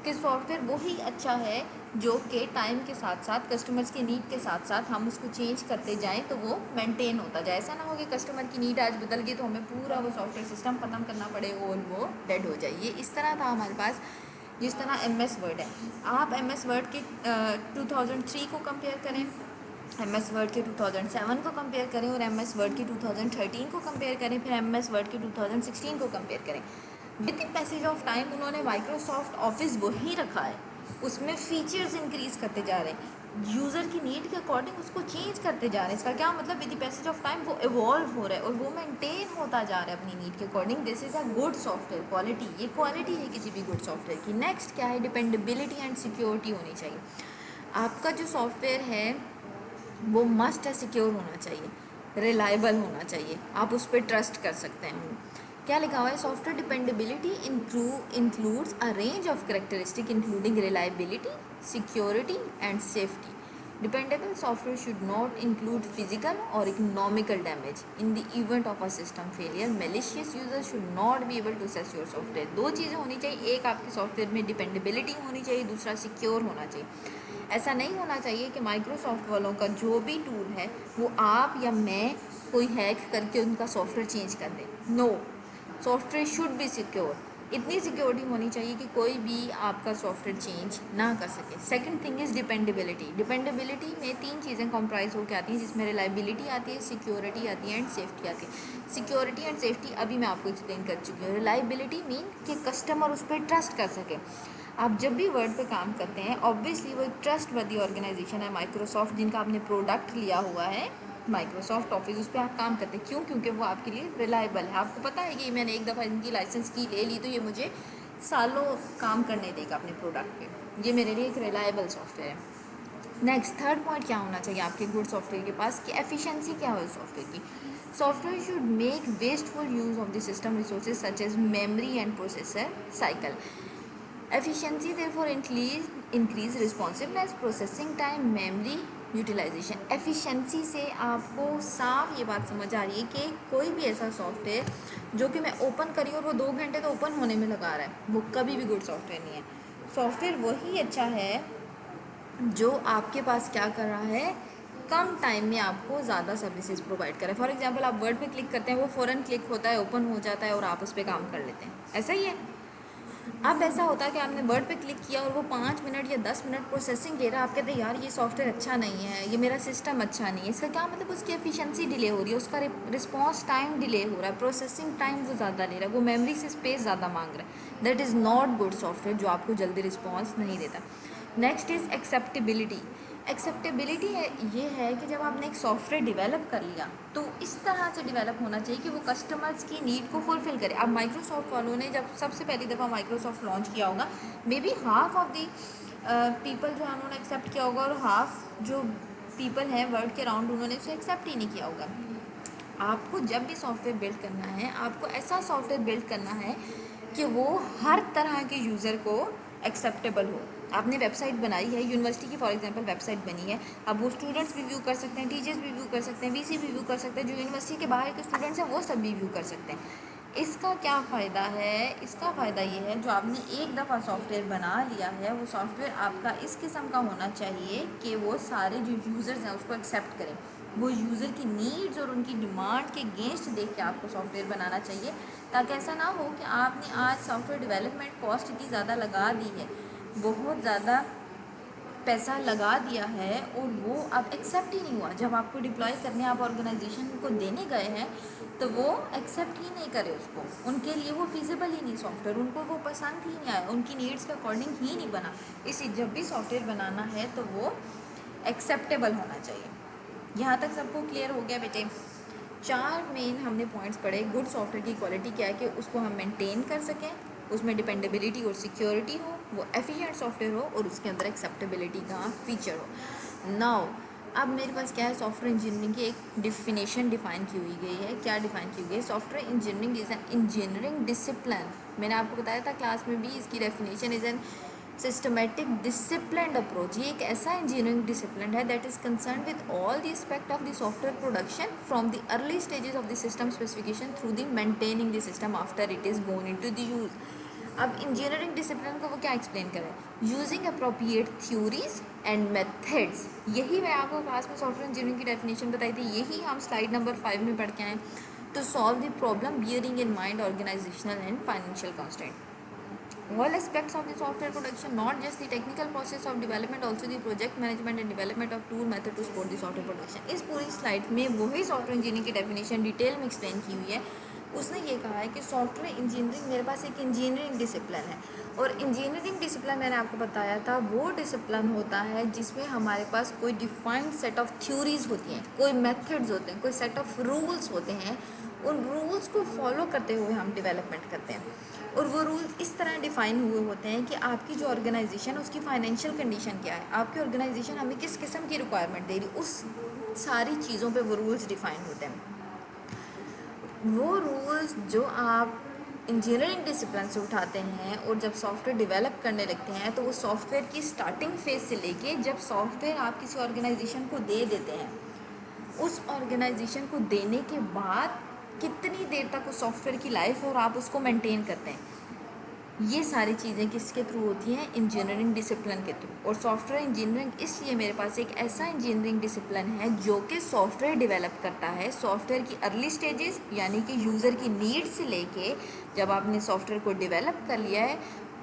कि software वही अच्छा है जो कि टाइम के साथ साथ कस्टमर्स की नीड के साथ साथ हम उसको चेंज करते जाएं तो वो मेंटेन होता जाए। ऐसा ना हो कि कस्टमर की नीड आज बदल गई तो हमें पूरा वो सॉफ्टवेयर सिस्टम ख़त्म करना पड़े और वो डेड हो जाए। ये इस तरह था हमारे पास, जिस तरह MS वर्ड है। आप MS वर्ड के 2003 को कंपेयर करें, MS वर्ड के 2007 को कंपेयर करें और MS वर्ड के 2013 को कंपेयर करें, फिर MS वर्ड के 2016 को कंपेयर करें। With the passage of time उन्होंने माइक्रोसॉफ्ट ऑफिस वही रखा है, उसमें फीचर्स इंक्रीज करते जा रहे हैं, यूज़र की नीड के अकॉर्डिंग उसको चेंज करते जा रहे हैं। इसका क्या मतलब, with the passage of time वो इवॉल्व हो रहा है और वो मेंटेन होता जा रहा है अपनी नीड के according. This is a good software quality, ये क्वालिटी है किसी भी गुड सॉफ्टवेयर की। नेक्स्ट क्या है, डिपेंडेबिलिटी एंड सिक्योरिटी होनी चाहिए। आपका जो सॉफ्टवेयर है वो मस्ट है सिक्योर होना चाहिए, रिलायबल होना चाहिए, आप उस पर ट्रस्ट कर सकते हैं। क्या लिखा हुआ है, software dependability includes a range of characteristic including reliability, security and safety. Dependable software should not include physical or economical damage. In the event of a system failure, malicious users should not be able to access your software. दो चीज़ें होनी चाहिए, एक आपके software में dependability होनी चाहिए, दूसरा सिक्योर होना चाहिए। ऐसा नहीं होना चाहिए कि माइक्रोसॉफ्ट वालों का जो भी टूल है वो आप या मैं कोई हैक करके उनका सॉफ्टवेयर चेंज कर दे। No, software should be secure. इतनी सिक्योरिटी होनी चाहिए कि कोई भी आपका सॉफ्टवेयर चेंज ना कर सके। Second thing is dependability. Dependability में 3 चीज़ें कंप्राइज होकर आती हैं, जिसमें रिलायबिलिटी आती है, सिक्योरिटी आती है एंड सेफ्टी आती है। सिक्योरिटी एंड सेफ्टी अभी मैं आपको एक्सप्लेन कर चुकी हूँ। रिलायबिलिटी मीन कि कस्टमर उस पर ट्रस्ट कर सके। आप जब भी वर्ड पे काम करते हैं, ऑब्वियसली वो एक ट्रस्टवर्दी ऑर्गेनाइजेशन है, माइक्रोसॉफ्ट, जिनका आपने प्रोडक्ट लिया हुआ है, माइक्रोसॉफ्ट ऑफिस, उस पर आप काम करते हैं। क्यों? क्योंकि वो आपके लिए रिलायबल है। आपको पता है कि मैंने एक दफ़ा इनकी लाइसेंस की ले ली तो ये मुझे सालों काम करने देगा अपने प्रोडक्ट पे। ये मेरे लिए एक रिलायबल सॉफ्टवेयर है। नेक्स्ट थर्ड पॉइंट क्या होना चाहिए आपके गुड सॉफ्टवेयर के पास, कि एफिशिएंसी क्या हो सॉफ्टवेयर की। Software should make wasteful use of the system resources such as memory and processor cycle. Efficiency therefore increase responsiveness, processing time, memory utilisation. Efficiency से आपको साफ ये बात समझ आ रही है कि कोई भी ऐसा सॉफ्टवेयर जो कि मैं ओपन करी और वो 2 घंटे तो ओपन होने में लगा रहा है, वो कभी भी गुड सॉफ्टवेयर नहीं है। सॉफ्टवेयर वही अच्छा है जो आपके पास क्या कर रहा है, कम टाइम में आपको ज़्यादा सर्विसेज प्रोवाइड करें। फॉर एग्जांपल आप वर्ड पे क्लिक करते हैं, वो फ़ौरन क्लिक होता है, ओपन हो जाता है और आप उस पर काम कर लेते हैं। ऐसा ही है। अब ऐसा होता है कि आपने वर्ड पे क्लिक किया और वो 5 मिनट या 10 मिनट प्रोसेसिंग ले रहा है, आप कहते हैं यार ये सॉफ्टवेयर अच्छा नहीं है, ये मेरा सिस्टम अच्छा नहीं है। इसका क्या मतलब, उसकी एफिशिएंसी डिले हो रही है, उसका रिस्पॉन्स टाइम डिले हो रहा है, प्रोसेसिंग टाइम वो ज़्यादा ले रहा है, वो मेमोरी से स्पेस ज़्यादा मांग रहा है। That is not good software, जो आपको जल्दी रिस्पॉन्स नहीं देता। Next is acceptability. एक्सेप्टेबिलिटी है ये है कि जब आपने एक सॉफ्टवेयर डिवेलप कर लिया तो इस तरह से डिवेलप होना चाहिए कि वो कस्टमर्स की नीड को फुलफ़िल करे। अब माइक्रोसॉफ्ट वालों ने जब सबसे पहली दफ़ा माइक्रोसॉफ्ट लॉन्च किया होगा, may be half of the people जो है उन्होंने एक्सेप्ट किया होगा और हाफ जो पीपल हैं वर्ल्ड के अराउंड उन्होंने उसे एक्सेप्ट ही नहीं किया होगा। आपको जब भी सॉफ्टवेयर बिल्ड करना है, आपको ऐसा सॉफ्टवेयर बिल्ड करना है कि वो हर तरह के यूज़र को एक्सेप्टेबल हो। आपने वेबसाइट बनाई है, यूनिवर्सिटी की फॉर एग्जांपल वेबसाइट बनी है, अब वो स्टूडेंट्स भी व्यू कर सकते हैं, टीचर्स भी व्यू कर सकते हैं, वीसी भी व्यू कर सकते हैं, जो यूनिवर्सिटी के बाहर के स्टूडेंट्स हैं वो सब भी व्यू कर सकते हैं। इसका क्या फ़ायदा है? इसका फ़ायदा ये है, जो आपने एक दफ़ा सॉफ्टवेयर बना लिया है, वो सॉफ्टवेयर आपका इस किस्म का होना चाहिए कि वो सारे जो यूज़र्स हैं उसको एक्सेप्ट करें। वो यूज़र की नीड्स और उनकी डिमांड के अगेंस्ट देख के आपको सॉफ्टवेयर बनाना चाहिए, ताकि ऐसा ना हो कि आपने आज सॉफ्टवेयर डेवलपमेंट कॉस्ट इतनी ज़्यादा लगा दी है, बहुत ज़्यादा पैसा लगा दिया है और वो अब एक्सेप्ट ही नहीं हुआ। जब आपको डिप्लॉय करने आप ऑर्गेनाइजेशन को देने गए हैं तो वो एक्सेप्ट ही नहीं करे उसको, उनके लिए वो फिजिबल ही नहीं सॉफ्टवेयर, उनको वो पसंद ही नहीं आया, उनकी नीड्स के अकॉर्डिंग ही नहीं बना। इसलिए जब भी सॉफ्टवेयर बनाना है तो वो एक्सेप्टेबल होना चाहिए। यहाँ तक सबको क्लियर हो गया बेटे? 4 मेन हमने पॉइंट्स पढ़े। गुड सॉफ्टवेयर की क्वालिटी क्या है कि उसको हम मेंटेन कर सकें, उसमें डिपेंडेबिलिटी और सिक्योरिटी हो, वो एफिशिएंट सॉफ्टवेयर हो और उसके अंदर एक्सेप्टेबिलिटी का फीचर हो। नाउ अब मेरे पास क्या है, सॉफ्टवेयर इंजीनियरिंग की एक डिफिनेशन डिफाइन की हुई गई है। क्या डिफाइन की गई है? Software engineering is an engineering discipline. मैंने आपको बताया था क्लास में भी, इसकी definition is an systematic disciplined approach. ये एक ऐसा इंजीनियरिंग डिसिप्लिन है that is concern with all the aspect of the software production from the early stages of the system specification through the maintaining the system after it is gonna into the use. अब engineering discipline को वो क्या explain करें? Using appropriate theories and methods. यही मैं आपको class में software engineering की डेफिनेशन बताई थी, यही हम स्लाइड नंबर 5 में पढ़ के आए। To solve the problem bearing in mind organisational and financial constraint. All aspects of the software production, not just the technical process of development, also the project management and development of tool method to support the software production। इस पूरी slide में वही software engineering की definition detail में explain की हुई है। उसने ये कहा है कि सॉफ्टवेयर इंजीनियरिंग मेरे पास एक इंजीनियरिंग डिसिप्लिन है, और इंजीनियरिंग डिसिप्लिन मैंने आपको बताया था वो डिसिप्लिन होता है जिसमें हमारे पास कोई डिफाइंड सेट ऑफ थ्योरीज होती हैं, कोई मेथड्स होते हैं, कोई सेट ऑफ रूल्स होते हैं। उन रूल्स को फॉलो करते हुए हम डेवलपमेंट करते हैं, और वो रूल्स इस तरह डिफ़ाइन हुए होते हैं कि आपकी जो ऑर्गेनाइजेशन है उसकी फाइनेंशियल कंडीशन क्या है, आपकी ऑर्गेनाइजेशन हमें किस किस्म की रिक्वायरमेंट दे रही, उस सारी चीज़ों पे वो रूल्स डिफ़ाइन होते हैं। वो रूल्स जो आप इंजीनियरिंग डिसिप्लिन से उठाते हैं और जब सॉफ्टवेयर डेवलप करने लगते हैं, तो वो सॉफ्टवेयर की स्टार्टिंग फेज से लेके जब सॉफ्टवेयर आप किसी ऑर्गेनाइजेशन को दे देते हैं, उस ऑर्गेनाइजेशन को देने के बाद कितनी देर तक उस सॉफ्टवेयर की लाइफ है और आप उसको मेंटेन करते हैं, ये सारी चीज़ें किसके थ्रू होती हैं? इंजीनियरिंग डिसिप्लिन के थ्रू। और सॉफ्टवेयर इंजीनियरिंग इसलिए मेरे पास एक ऐसा इंजीनियरिंग डिसिप्लिन है जो कि सॉफ्टवेयर डेवलप करता है, सॉफ्टवेयर की अर्ली स्टेजेस यानी कि यूज़र की नीड से लेके जब आपने सॉफ्टवेयर को डेवलप कर लिया है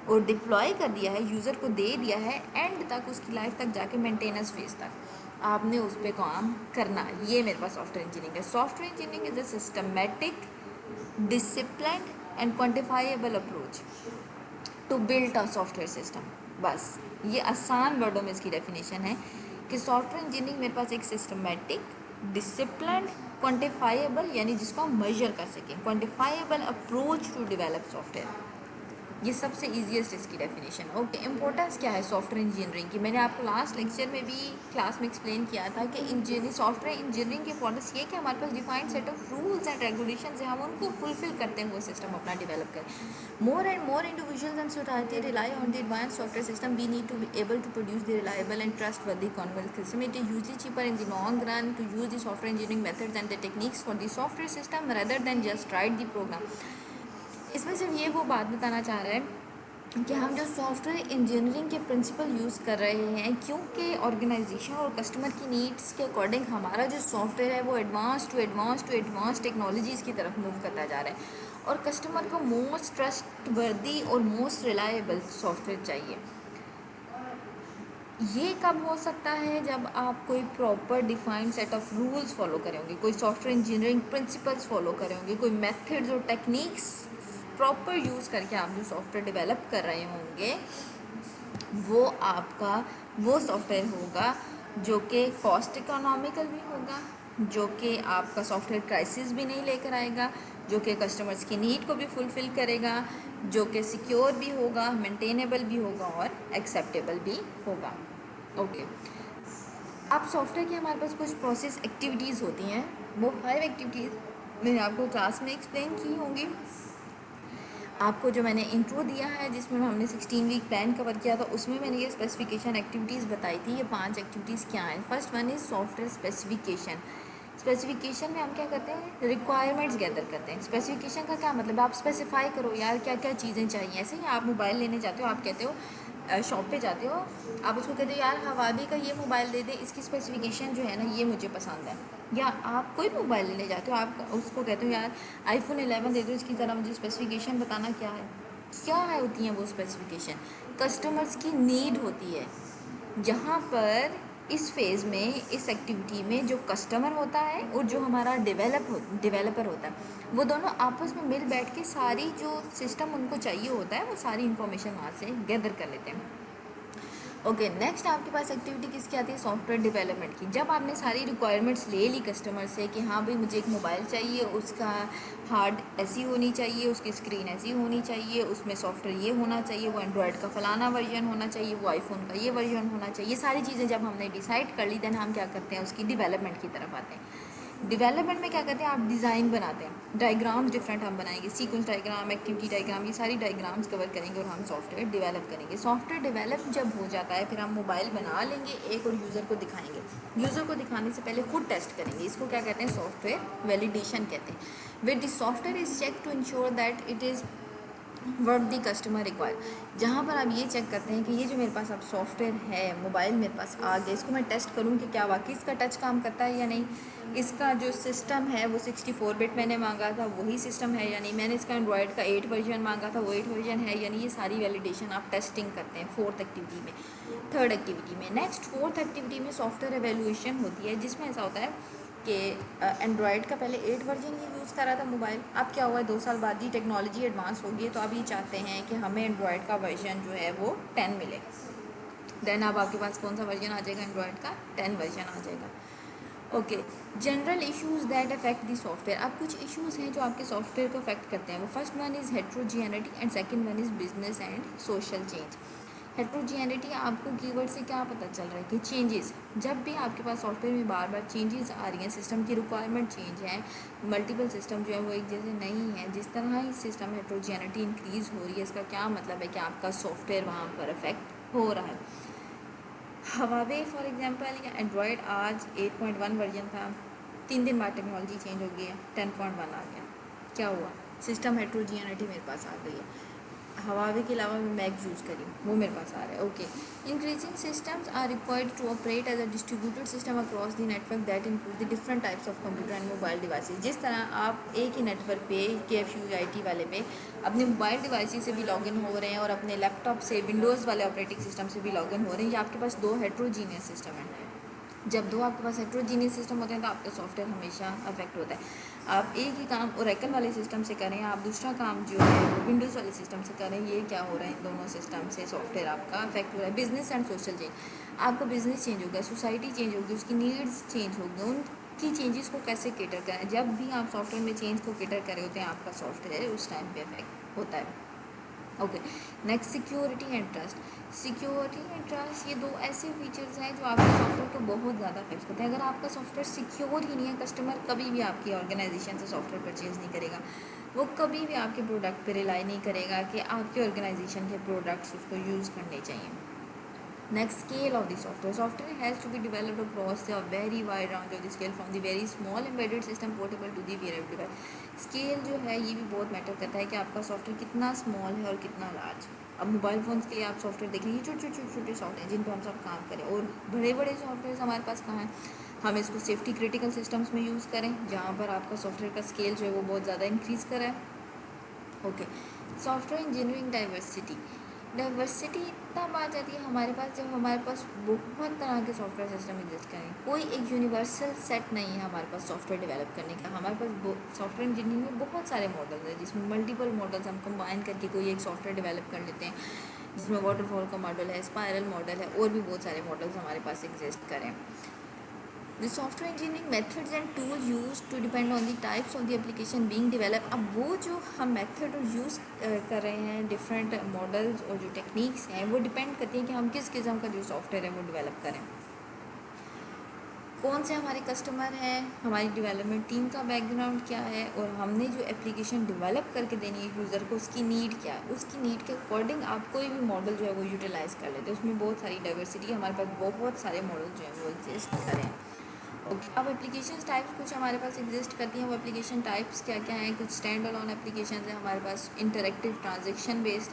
और डिप्लॉय कर दिया है, यूज़र को दे दिया है, एंड तक उसकी लाइफ तक जाके मेंटेनेंस फेज तक आपने उस पर काम करना है। ये मेरे पास सॉफ्टवेयर इंजीनियरिंग है। Software engineering is a systematic, disciplined and quantifiable approach to build a software system. बस ये आसान वर्डों में इसकी डेफिनेशन है कि सॉफ्टवेयर इंजीनियरिंग मेरे पास एक सिस्टमेटिक, डिसिप्लिन्ड, क्वान्टिफाइएबल यानी जिसको हम मेजर कर सकें, क्वान्टिफाइएबल अप्रोच टू डेवलप सॉफ्टवेयर। ये सबसे ईजीएस्ट इसकी डेफिनेशन। ओके, इंपॉर्टेंस क्या है सॉफ्टवेयर इंजीनियरिंग की? मैंने आपको लास्ट लेक्चर में भी क्लास में एक्सप्लेन किया था कि इंजीनियरिंग, सॉफ्टवेयर इंजीनियरिंग की इंपॉर्टेंस ये कि हमारे पास defined set of rules and regulation है, हम उनको फुलफिल करते हुए सिस्टम अपना डेवलप करें। More and more individuals and society rely on the advance software system, we need to be able to produce the reliable and trustworthy convent system. It is usually cheaper in the long run to use the software engineering methods and the techniques for the software system rather than just write the program। इसमें सिर्फ ये वो बात बताना चाह रहा है कि हम जो सॉफ्टवेयर इंजीनियरिंग के प्रिंसिपल यूज़ कर रहे हैं, क्योंकि ऑर्गेनाइजेशन और कस्टमर की नीड्स के अकॉर्डिंग हमारा जो सॉफ्टवेयर है वो एडवांस टेक्नोलॉजीज़ की तरफ मूव करता जा रहा है और कस्टमर को मोस्ट ट्रस्टवर्दी और मोस्ट रिलायबल सॉफ्टवेयर चाहिए। ये कब हो सकता है? जब आप कोई proper defined set of rules follow करेंगे, कोई सॉफ्टवेयर इंजीनियरिंग प्रिंसिपल्स फॉलो करेंगे, कोई मेथड्स और टेक्निक्स प्रॉपर यूज़ करके आप जो सॉफ्टवेयर डेवलप कर रहे होंगे, वो आपका वो सॉफ्टवेयर होगा जो कि कॉस्ट इकोनॉमिकल भी होगा, जो कि आपका सॉफ्टवेयर क्राइसिस भी नहीं लेकर आएगा, जो कि कस्टमर्स की नीड को भी फुलफ़िल करेगा, जो कि सिक्योर भी होगा, मेंटेनेबल भी होगा और एक्सेप्टेबल भी होगा। ओके, आप सॉफ्टवेयर की हमारे पास कुछ प्रोसेस एक्टिविटीज़ होती हैं, वो 5 एक्टिविटीज़ मैंने आपको क्लास में एक्सप्लेन की होंगी। आपको जो मैंने इंट्रो दिया है जिसमें हमने 16 वीक प्लान कवर किया था, उसमें मैंने ये स्पेसिफिकेशन एक्टिविटीज़ बताई थी। ये 5 एक्टिविटीज़ क्या हैं? First one is software specification. Specification में हम क्या करते हैं? रिक्वायरमेंट्स गैदर करते हैं। स्पेसिफिकेशन का क्या मतलब? आप स्पेसिफाई करो यार क्या क्या चीज़ें चाहिए। ऐसे ही आप मोबाइल लेने जाते हो, आप कहते हो शॉप पे जाते हो, आप उसको कहते हो यार हवावी का ये मोबाइल दे दे, इसकी स्पेसिफिकेशन जो है ना ये मुझे पसंद है। या आप कोई मोबाइल लेने जाते हो, आप उसको कहते हो यार आईफोन 11 दे दो, इसकी ज़रा मुझे स्पेसिफिकेशन बताना क्या है होती हैं वो स्पेसिफिकेशन? कस्टमर्स की नीड होती है। जहाँ पर इस फेज़ में, इस एक्टिविटी में जो कस्टमर होता है और जो हमारा डेवलपर होता है, वो दोनों आपस में मिल बैठ के सारी जो सिस्टम उनको चाहिए होता है वो सारी इन्फॉर्मेशन वहाँ से गैदर कर लेते हैं। ओके, नेक्स्ट आपके पास एक्टिविटी किसकी आती है? सॉफ्टवेयर डेवलपमेंट की। जब आपने सारी रिक्वायरमेंट्स ले ली कस्टमर से कि हाँ भाई मुझे एक मोबाइल चाहिए, उसका हार्ड ऐसी होनी चाहिए, उसकी स्क्रीन ऐसी होनी चाहिए, उसमें सॉफ्टवेयर ये होना चाहिए, वो एंड्रॉयड का फ़लाना वर्जन होना चाहिए, वो आईफोन का ये वर्जन होना चाहिए, ये सारी चीज़ें जब हमने डिसाइड कर ली, देन हम क्या करते हैं? उसकी डेवलपमेंट की तरफ आते हैं। डेवलपमेंट में क्या करते हैं? आप डिज़ाइन बनाते हैं, डायग्राम्स डिफरेंट हम बनाएंगे, सीक्वेंस डायग्राम, एक्टिविटी डायग्राम, ये सारी डायग्राम्स कवर करेंगे और हम सॉफ्टवेयर डेवलप करेंगे। सॉफ्टवेयर डेवलप जब हो जाता है फिर हम मोबाइल बना लेंगे एक और यूज़र को दिखाएंगे। यूज़र को दिखाने से पहले खुद टेस्ट करेंगे, इसको क्या कहते हैं? सॉफ्टवेयर वैलिडेशन कहते हैं। With the software is check to ensure that it is what the customer require. जहाँ पर आप ये चेक करते हैं कि ये जो मेरे पास अब सॉफ्टवेयर है, मोबाइल मेरे पास आ गया, इसको मैं टेस्ट करूँ कि क्या वाकई इसका टच काम करता है या नहीं, इसका जो सिस्टम है वो 64 बिट मैंने मांगा था वही सिस्टम है या नहीं, मैंने इसका एंड्रॉयड का 8 वर्जन मांगा था वो 8 वर्जन है या नहीं, ये सारी वैलिडेशन आप टेस्टिंग करते हैं फोर्थ एक्टिविटी में। थर्ड एक्टिविटी में, नेक्स्ट फोर्थ एक्टिविटी में सॉफ्टवेयर एवेल्यूएशन होती है, जिसमें ऐसा होता है कि एंड्रॉयड का पहले 8 वर्जन ही यूज़ कर रहा था मोबाइल, अब क्या हुआ है 2 साल बाद ही टेक्नोलॉजी एडवांस हो गई है, तो अब ये चाहते हैं कि हमें एंड्रॉयड का वर्जन जो है वो 10 मिले। देन अब आपके पास कौन सा वर्जन आ जाएगा? एंड्रॉयड का 10 वर्जन आ जाएगा। Okay, general issues that affect the software. अब कुछ इश्यूज़ हैं जो आपके सॉफ्टवेयर को अफेक्ट करते हैं। वो first one is heterogeneity and second one is business and social change. Heterogeneity आपको कीवर्ड से क्या पता चल रहा है कि चेंजेस, जब भी आपके पास सॉफ्टवेयर में बार बार चेंजेस आ रही हैं, सिस्टम की रिक्वायरमेंट चेंज है, मल्टीपल सिस्टम जो है वो एक जैसे नहीं है, जिस तरह ही सिस्टम हेट्रोजियनिटी इंक्रीज़ हो रही है, इसका क्या मतलब है कि आपका सॉफ्टवेयर वहाँ पर अफेक्ट हो रहा है। हवावे फॉर एग्जांपल या एंड्रॉयड आज 8.1 वर्जन था, 3 दिन बाद टेक्नोलॉजी चेंज हो गई है, 10.1 आ गया, क्या हुआ? सिस्टम हेट्रोजियनिटी मेरे पास आ गई है। हवावे के अलावा मैं मैक यूज़ करी, वो मेरे पास आ रहा है। Okay, increasing systems are required to operate as a distributed system across the network that include the different types of computer and mobile devices. जिस तरह आप एक ही नेटवर्क पे KFUIT वाले पे अपने मोबाइल डिवाइसेज से भी लॉगिन हो रहे हैं और अपने लैपटॉप से विंडोज़ वाले ऑपरेटिंग सिस्टम से भी लॉगिन हो रहे हैं, ये आपके पास दो हेट्रोजीनियस सिस्टम है। जब दो आपके पास हेट्रोजीनियस सिस्टम होते हैं तो आपका सॉफ्टवेयर हमेशा अफेक्ट होता है। आप एक ही काम ओरेकल वाले सिस्टम से करें, आप दूसरा काम जो है वो विंडोज़ वाले सिस्टम से करें, ये क्या हो रहा है, इन दोनों सिस्टम से सॉफ्टवेयर आपका अफेक्ट हो रहा है। बिजनेस एंड सोशल चेंज, आपका बिजनेस चेंज होगा, सोसाइटी चेंज होगी, उसकी नीड्स चेंज होगी, उनकी चेंजेस को कैसे केटर करें। जब भी आप सॉफ्टवेयर में चेंज को केटर करे होते हैं, आपका सॉफ्टवेयर उस टाइम पे अफेक्ट होता है। Okay, next security and trust. Security and trust ये दो ऐसे फीचर्स हैं जो आपके सॉफ्टवेयर को बहुत ज़्यादा अफेक्ट करते हैं। अगर आपका सॉफ्टवेयर सिक्योर ही नहीं है, कस्टमर कभी भी आपकी ऑर्गेनाइजेशन से सॉफ्टवेयर परचेज नहीं करेगा, वो कभी भी आपके प्रोडक्ट पे रिलाई नहीं करेगा कि आपके ऑर्गेनाइजेशन के प्रोडक्ट्स उसको यूज़ करने चाहिए। Next, scale of the software. Software has to be developed across a very wide range of the scale from the very small embedded system portable to the wearable device. Scale जो है ये भी बहुत matter करता है कि आपका software कितना स्मॉल है और कितना लार्ज। अब मोबाइल फ़ोन्स के लिए आप सॉफ्टवेयर देखेंगे, छोटे सॉफ्टवेयर जिन पर हम सब काम करें, और बड़े बड़े सॉफ्टवेयर हमारे पास कहाँ हैं, हम इसको सेफ्टी क्रिटिकल सिस्टम्स में यूज़ करें जहाँ पर आपका सॉफ्टवेयर का स्केल जो है वो बहुत ज़्यादा इंक्रीज़ करें। ओके, सॉफ्टवेयर इंजीनियरिंग डाइवर्सिटी तब आ जाती है हमारे पास जब हमारे पास बहुत तरह के सॉफ्टवेयर सिस्टम एग्जिस्ट करें। कोई एक यूनिवर्सल सेट नहीं है हमारे पास सॉफ्टवेयर डेवलप करने का। हमारे पास सॉफ्टवेयर इंजीनियरिंग में बहुत सारे मॉडल्स हैं जिसमें मल्टीपल मॉडल्स हम कंबाइन करके कोई एक सॉफ्टवेयर डेवलप कर लेते हैं, जिसमें वाटरफॉल का मॉडल है, स्पायरल मॉडल है, और भी बहुत सारे मॉडल्स हमारे पास एग्जिस्ट करें। The software engineering methods and tools used to depend on the types of the application being developed। अब वो जो हम मेथड यूज़ कर रहे हैं, डिफरेंट मॉडल्स और जो टेक्निक्स हैं, वो डिपेंड करती हैं कि हम किस किस्म का जो सॉफ्टवेयर है वो डेवलप करें। कौन से हमारे कस्टमर हैं, हमारी डेवलपमेंट टीम का बैकग्राउंड क्या है, और हमने जो एप्लीकेशन डेवलप करके देनी है यूज़र को, उसकी नीड क्या है, उसकी नीड के अकॉर्डिंग आप कोई भी मॉडल जो है वो यूटिलाइज़ कर लेते हैं। उसमें बहुत सारी डाइवर्सिटी, हमारे पास बहुत सारे मॉडल जो हैं वो एग्जिस्ट करें। ओके, अब एप्लीकेशन टाइप्स कुछ हमारे पास एग्जिस्ट करती हैं। वो एप्लीकेशन टाइप्स क्या क्या हैं? कुछ स्टैंड अलोन एप्लीकेशन है हमारे पास, इंटरेक्टिव ट्रांजेक्शन बेस्ड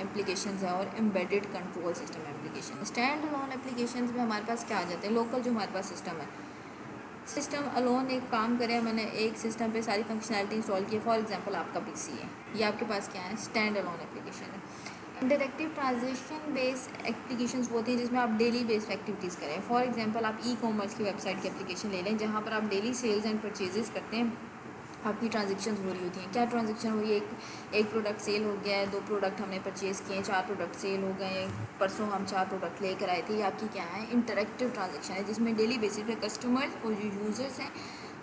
एप्लीकेशन है, और embedded control system application. Stand alone application में हमारे पास क्या आ जाते हैं? लोकल जो हमारे पास सिस्टम है, सिस्टम अलोन एक काम करे, मैंने एक सिस्टम पे सारी फंक्शनैलिटी इंस्टॉल की है। फॉर एग्जांपल आपका पीसी है, ये आपके पास क्या है? स्टैंड अलोन एप्लीकेशन है। इंटरेक्टिव ट्रांजेक्शन बेस्ड एप्लीकेशंस होती हैं जिसमें आप डेली बेस्ड एक्टिविटीज़ करें। फॉर एग्जांपल आप कॉमर्स की वेबसाइट की एप्लीकेशन ले लें जहाँ पर आप डेली सेल्स एंड परचेजेस करते हैं, आपकी ट्रांजेक्शन्स हो रही होती हैं। क्या ट्रांजेक्शन हो रही है? एक प्रोडक्ट सेल हो गया है, 2 प्रोडक्ट हमने परचेज़ किए हैं, 4 प्रोडक्ट सेल हो गए हैं, परसों हम 4 प्रोडक्ट लेकर आए थे। ये आपकी क्या है? इंटरेक्टिव ट्रांजेक्शन है, जिसमें डेली बेसिस पे कस्टमर्स और जो यूज़र्स हैं,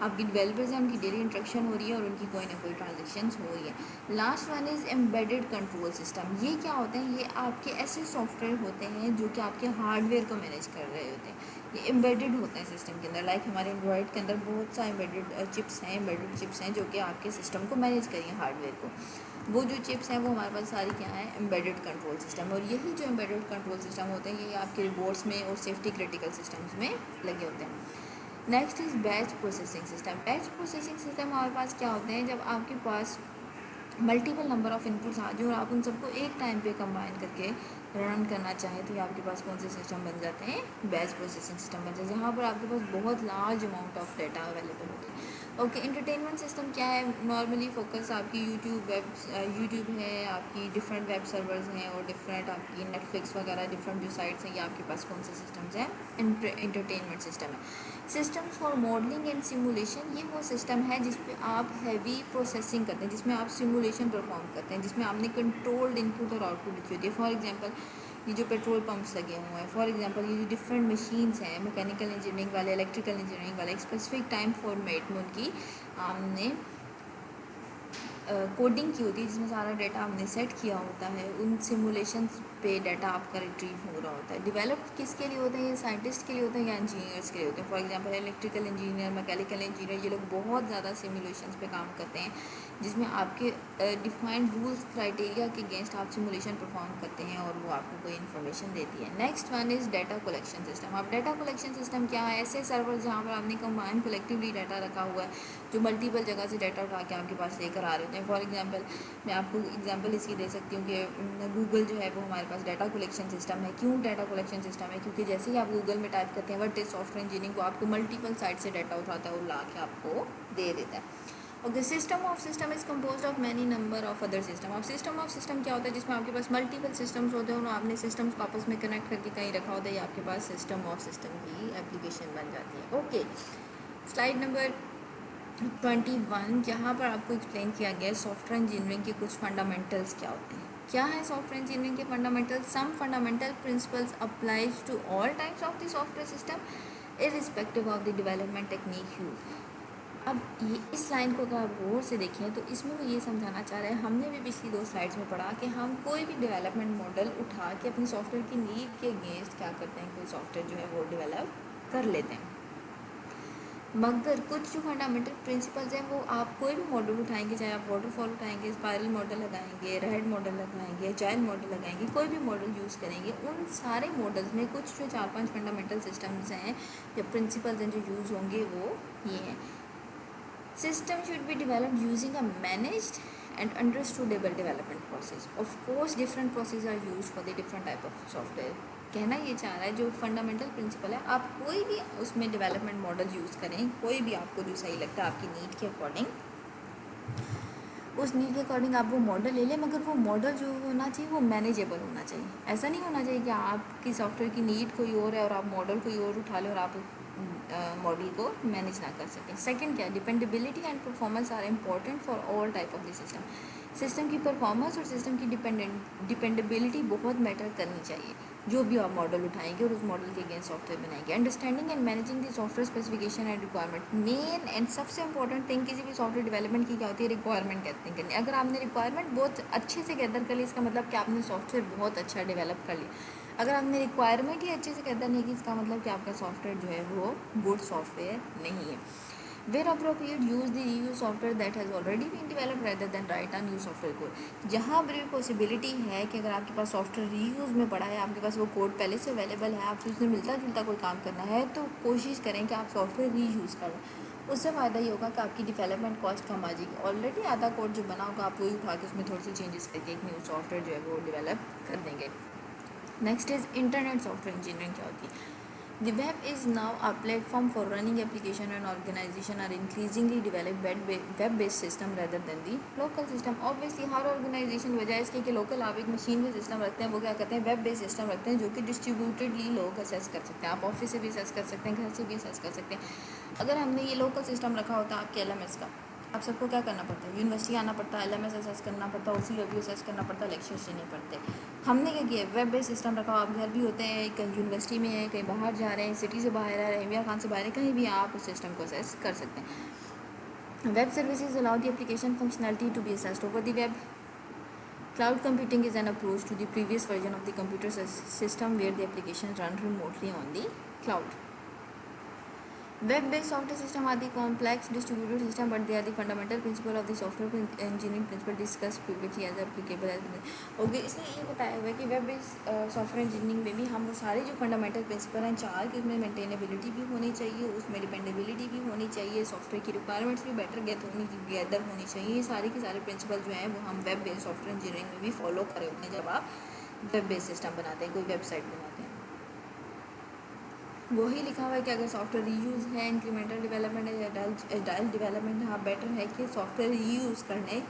आपकी डेवलपर्स हैं, उनकी डेली इंटरेक्शन हो रही है और उनकी कोई ना कोई ट्रांजेक्शन्स हो रही है। Last one is embedded control system. ये क्या होते हैं? ये आपके ऐसे सॉफ्टवेयर होते हैं जो कि आपके हार्डवेयर को मैनेज कर रहे होते हैं। ये एम्बेडेड होते हैं सिस्टम के अंदर। लाइक हमारे एंड्रॉयड के अंदर बहुत सा एम्बेडेड चिप्स हैं, एम्बेडेड चिप्स हैं जो कि आपके सिस्टम को मैनेज करेंगे, हार्डवेयर को। वो जो चिप्स हैं वो हमारे पास सारी क्या है? Embedded control system. और यही जो एम्बेडेड कंट्रोल सिस्टम होते हैं ये आपके बोर्ड्स में और सेफ्टी क्रिटिकल सिस्टम्स में लगे होते हैं। Next is batch processing system. Batch processing system हमारे पास क्या होते हैं? जब आपके पास मल्टीपल नंबर ऑफ़ इनपुट्स आ जाए और आप उन सबको एक टाइम पे कंबाइन करके रन करना चाहें, तो ये आपके पास कौन से सिस्टम बन जाते हैं? बैच प्रोसेसिंग सिस्टम बन जाते हैं, जहाँ पर आपके पास बहुत large amount of data available होता है। ओके, एंटरटेनमेंट सिस्टम क्या है? नॉर्मली फोकस आपकी यूट्यूब है, आपकी डिफरेंट वेब सर्वर्स हैं, और डिफरेंट आपकी नेटफ्लिक्स वगैरह डिफरेंट जो साइट्स हैं, ये आपके पास कौन से सिस्टम्स हैं? एंटरटेनमेंट सिस्टम है। Systems for modelling and simulation, ये वो सिस्टम है जिस पे आप हैवी प्रोसेसिंग करते हैं, जिसमें आप सिमुलेशन परफॉर्म करते हैं, जिसमें आपने कंट्रोल्ड इनपुट और आउटपुट लिखी होती है। फॉर एग्जांपल ये जो पेट्रोल पंप्स लगे हुए हैं, फॉर एग्जांपल ये जो डिफरेंट मशीन्स हैं, मैकेनिकल इंजीनियरिंग वाले, इलेक्ट्रिकल इंजीनियरिंग वाले, एक स्पेसिफिक टाइम फॉर्मेट में उनकी हमने कोडिंग की होती है, जिसमें सारा डाटा हमने सेट किया होता है। उन सिमुलेशंस पे डाटा आपका रिट्रीव हो रहा होता है। डेवलप किसके लिए होता है? ये साइंटिस्ट के लिए होता है या इंजीनियर्स के लिए होते हैं? For example electrical engineer, mechanical engineer, ये लोग बहुत ज़्यादा सिमुलेशंस पे काम करते हैं, जिसमें आपके डिफाइंड रूल्स क्राइटेरिया के अगेंस्ट आप सिमुलेशन परफॉर्म करते हैं और वो आपको कोई इन्फॉर्मेशन देती है। Next one is data collection system. अब डाटा कलेक्शन सिस्टम क्या है? ऐसे सर्वर जहाँ पर आपने कंबाइंड कलेक्टिवली डाटा रखा हुआ है, जो मल्टीपल जगह से डाटा उठा के आपके पास लेकर आ रहे होते हैं। फॉर एग्जांपल मैं आपको एग्जांपल इसकी दे सकती हूँ कि गूगल जो है वो हमारे पास डाटा कलेक्शन सिस्टम है। क्यों डाटा कलेक्शन सिस्टम है? क्योंकि जैसे ही आप गूगल में टाइप करते हैं व्हाट इज सॉफ्टवेयर इंजीनियरिंग, वो आपको मल्टीपल साइट से डाटा उठाता है और ला के आपको दे देता है। Okay, system of system is compose of many number of other system. अब सिस्टम ऑफ सिस्टम क्या होता है? जिसमें आपके पास मल्टीपल सिस्टम्स होते हैं और आपने सिस्टम्स को आपस में कनेक्ट करके कहीं रखा होता है, या आपके पास सिस्टम ऑफ सिस्टम की एप्लीकेशन बन जाती है। ओके, स्लाइड नंबर 21, जहाँ पर आपको एक्सप्लेन किया गया है सॉफ्टवेयर इंजीनियरिंग के कुछ फंडामेंटल्स क्या होते हैं। क्या है सॉफ्टवेयर इंजीनियरिंग के fundamentals? Some fundamental principles applies to all types of the software system irrespective of the development technique use. अब ये इस लाइन को अगर आप गौर से देखें तो इसमें वो ये समझाना चाह रहे हैं, हमने भी पिछली 2 स्लाइड्स में पढ़ा कि हम कोई भी डेवलपमेंट मॉडल उठा के अपनी सॉफ्टवेयर की नीड के अगेंस्ट क्या करते हैं, कोई सॉफ्टवेयर जो है वो डेवलप कर लेते हैं। मगर कुछ जो फंडामेंटल प्रिंसिपल्स हैं वो आप कोई भी मॉडल उठाएंगे, चाहे आप वाटरफॉल उठाएंगे, स्पाइरल मॉडल लगाएंगे, रेड मॉडल लगाएंगे, एजाइल मॉडल लगाएंगे, कोई भी मॉडल यूज़ करेंगे, उन सारे मॉडल्स में कुछ जो 4-5 फंडामेंटल सिस्टम्स हैं या प्रिंसिपल्स हैं जो यूज़ होंगे वो ये हैं। System should be developed using a managed and understandable development process. Of course different processes are used for the different type of software. कहना ये चाह रहा है जो फंडामेंटल प्रिंसिपल है, आप कोई भी उसमें डेवलपमेंट मॉडल यूज़ करें, कोई भी आपको जो सही लगता है आपकी नीड के अकॉर्डिंग, उस नीड के अकॉर्डिंग आप वो मॉडल ले लें, मगर वो मॉडल जो होना चाहिए वो मैनेजेबल होना चाहिए। ऐसा नहीं होना चाहिए कि आपकी सॉफ्टवेयर की नीड कोई और है और आप मॉडल कोई और उठा लें और आप मॉडल को मैनेज ना कर सकें। सेकंड क्या है? Dependability and performance are important for all type of the system. System की परफॉर्मेंस और सिस्टम की डिपेंडेबिलिटी बहुत मैटर करनी चाहिए जो भी आप मॉडल उठाएंगे और उस मॉडल के अगेंस्ट सॉफ्टवेयर बनाएंगे। Understanding and managing the software specification and requirement, main and सबसे इंपॉर्टेंट थिंग किसी भी सॉफ्टवेयर डेवलपमेंट की क्या होती है? रिक्वायरमेंट गैदरिंग करनी। अगर आपने रिक्वायरमेंट बहुत अच्छे से गैदर कर ली, इसका मतलब कि आपने सॉफ्टवेयर बहुत अच्छा डेवलप कर लिया। अगर आपने रिक्वायरमेंट ही अच्छे से गैदर नहीं की, इसका मतलब कि आपका सॉफ्टवेयर जो है वो गुड सॉफ्टवेयर नहीं है। Where appropriate use the reuse software that has already been developed rather than write a new software code. जहाँ पर भी पॉसिबिलिटी है कि अगर आपके पास सॉफ्टवेयर रीयूज़ में पड़ा है, आपके पास वो कोड पहले से अवेलेबल है, आपसे उसमें मिलता जुलता कोई काम करना है, तो कोशिश करें कि आप सॉफ्टवेयर रीयूज़ करें। उससे फ़ायदा ये होगा कि आपकी डेवलपमेंट कॉस्ट कम आ जाएगी। ऑलरेडी आधा कोड जो बना होगा आप वही उठा के उसमें थोड़ी सी चेंजेस करके एक न्यू सॉफ्टवेयर जो है वो डेवलप कर देंगे। Next is internet software engineering क्या होती है? The web is now a platform for running application and organization are increasingly develop web-based system rather than the local system. Obviously her organization बजाय इसके कि local आप एक मशीन में system रखते हैं, वो क्या करते हैं? वेब बेस्ड सिस्टम रखते हैं जो कि डिस्ट्रीब्यूटेडली लोग असेस कर सकते हैं। आप ऑफिस से भी असेस कर सकते हैं, घर से भी असेस कर सकते हैं। अगर हमने ये लोकल सिस्टम रखा होता है आपके LMS का, आप सबको क्या करना पड़ता है? यूनिवर्सिटी आना पड़ता है, LMS असेस करना पड़ता है, OCW असेस करना पड़ता है, लेक्चर्स देने पड़ते हैं। हमने क्या किया? वेब बेस्ड सिस्टम रखा। आप घर भी होते हैं, कहीं यूनिवर्सिटी में है, कहीं बाहर जा रहे हैं, सिटी से बाहर आ रहे हैं, इंडिया खान से बाहर है, कहीं भी आप उस सिस्टम को असेस कर सकते हैं। Web services allow the application functionality to be accessed over the web. Cloud computing is an approach to the previous version of the computer system where the application run remotely on the cloud. Web-based software system are the complex distributed system, but they are the fundamental principle of the software engineering principle discussed previously as applicable as okay. इसने ये बताया हुआ है कि web based software engineering में भी हम वो सारे जो फंडामेंटल प्रिंसिपल हैं 4 कि उसमें मेंटेनेबिलिटी भी होनी चाहिए, उसमें डिपेंडेबिलिटी भी होनी चाहिए, सॉफ्टवेयर की रिक्वायरमेंट्स भी बेटर गैदर होनी चाहिए। ये सारे के सारे प्रिंसिपल जो हैं वो हम वेब बेस्ड सॉफ्टवेयर इंजीनियरिंग में भी फॉलो करे होते हैं जब आप वेब बेस्ड सिस्टम बनाते हैं, कोई वेबसाइट बनाते हैं। वही लिखा हुआ है कि अगर सॉफ्टवेयर रीयूज़ है, इंक्रीमेंटल डेवलपमेंट है, एजाइल डेवलपमेंट, हाँ बेटर है कि सॉफ्टवेयर रीयूज़ करने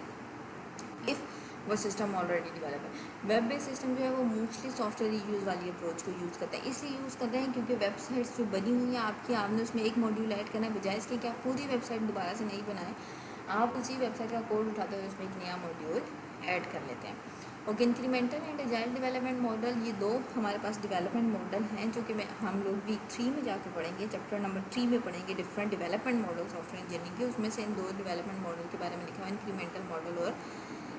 इफ़ वो सिस्टम ऑलरेडी डेवलप है। वेब बेस्ड सिस्टम जो है वो मोस्टली सॉफ्टवेयर रीयूज़ वाली अप्रोच को यूज़ करते हैं। इसलिए यूज़ करते हैं क्योंकि वेबसाइट्स जो बनी हुई हैं आपकी, आपने उसमें एक मॉड्यूल ऐड करना है, बजाय इसके कि आप पूरी वेबसाइट दोबारा से नहीं बनाएं, आप उसी वेबसाइट का कोड उठाते हुए उसमें एक नया मॉड्यूल ऐड कर लेते हैं। Okay, incremental and agile development model, ये 2 हमारे पास डेवलपमेंट मॉडल हैं जो कि हम लोग वीक 3 में जाकर पढ़ेंगे, चैप्टर नंबर 3 में पढ़ेंगे different development model software engineering के। उसमें से इन 2 डेवलपमेंट मॉडल के बारे में लिखा हुआ है, इंक्रीमेंटल मॉडल और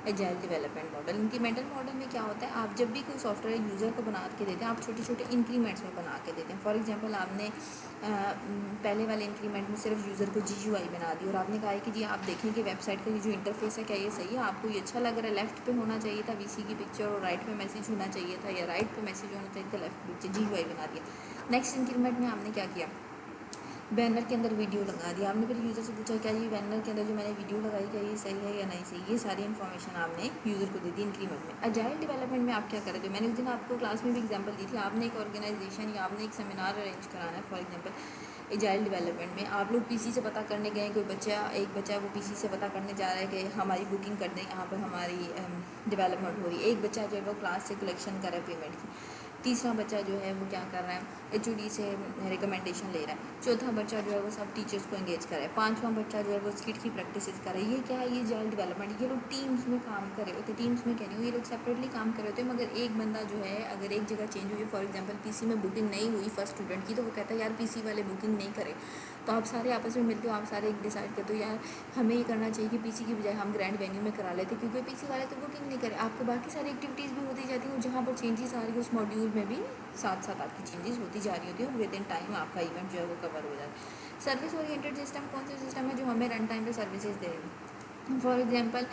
agile development model. Incremental model में क्या होता है, आप जब भी कोई सॉफ्टवेयर यूज़र को बना के देते हैं, आप छोटे छोटे इंक्रीमेंट्स में बना के देते हैं। फॉर एग्जांपल आपने पहले वाले इंक्रीमेंट में सिर्फ यूज़र को GUI बना दी और आपने कहा है कि जी आप देखें कि वेबसाइट का ये जो इंटरफेस है क्या ये सही है, आपको ये अच्छा लग रहा है, लेफ्ट पे होना चाहिए था VC की पिक्चर और राइट पे मैसेज होना चाहिए था, या राइट पे मैसेज होना चाहिए था, लेफ्ट पे GUI बना दिया। नेक्स्ट इंक्रीमेंट में आपने क्या किया, बैनर के अंदर वीडियो लगा दिया। आपने फिर यूज़र से पूछा क्या ये बैनर के अंदर जो मैंने वीडियो लगाई क्या ये सही है या नहीं सही, ये सारी इन्फॉर्मेशन आपने यूज़र को दे दी इंक्रीमेंट में। अजाइल डेवलपमेंट में आप क्या कर रहे थे, मैंने उस दिन आपको क्लास में भी एग्जांपल दी थी, आपने एक ऑर्गेनाइजेशन या आपने एक सेमिनार अरेंज कराना है। फॉर एग्जांपल एजाइल डेवलपमेंट में आप लोग PC से पता करने गए, कोई बच्चा एक बच्चा वो PC से पता करने जा रहा है कि हमारी बुकिंग कर दें, यहाँ पर हमारी डेवलपमेंट हो रही है। एक बच्चा जो है वो क्लास से कलेक्शन कर रहा है पेमेंट की, तीसरा बच्चा जो है वो क्या कर रहा है HOD से रिकमेंडेशन ले रहा है, चौथा बच्चा जो है वो सब टीचर्स को एंगेज कर रहा है, पांचवा बच्चा जो है वो स्किट की प्रैक्टिस कर रहा है। ये क्या है, ये जाइल डेवलपमेंट। ये लोग टीम्स में काम कर रहे होते, टीम्स में कह रही हूँ, ये लोग सेपरेटली काम कर रहे होते हैं, मगर एक बंदा जो है अगर एक जगह चेंज हुई, फॉर एग्जाम्पल PC में बुकिंग नहीं हुई फर्स्ट स्टूडेंट की, तो वो कहता है यार PC वाले बुकिंग नहीं करे, तो आप सारे आपस में मिलते हो, आप सारे एक डिसाइड करते हो यार हमें ये करना चाहिए कि PC की बजाय हम ग्रैंड वेन्यू में करा लेते, क्योंकि PC वाले तो बुकिंग नहीं करे। आपको बाकी सारी एक्टिविटीज़ भी होती जाती हैं, जहाँ पर चेंजेस आ रही है उस मॉड्यूल में भी साथ साथ आपकी चेंजेस होती जा रही होती है और विद इन टाइम आपका इवेंट जो है वो कवर हो जाता है। सर्विस ओरिएंटेड सिस्टम कौन सा सिस्टम है, जो हमें रन टाइम पे सर्विसेज दे रही है। फॉर एग्जांपल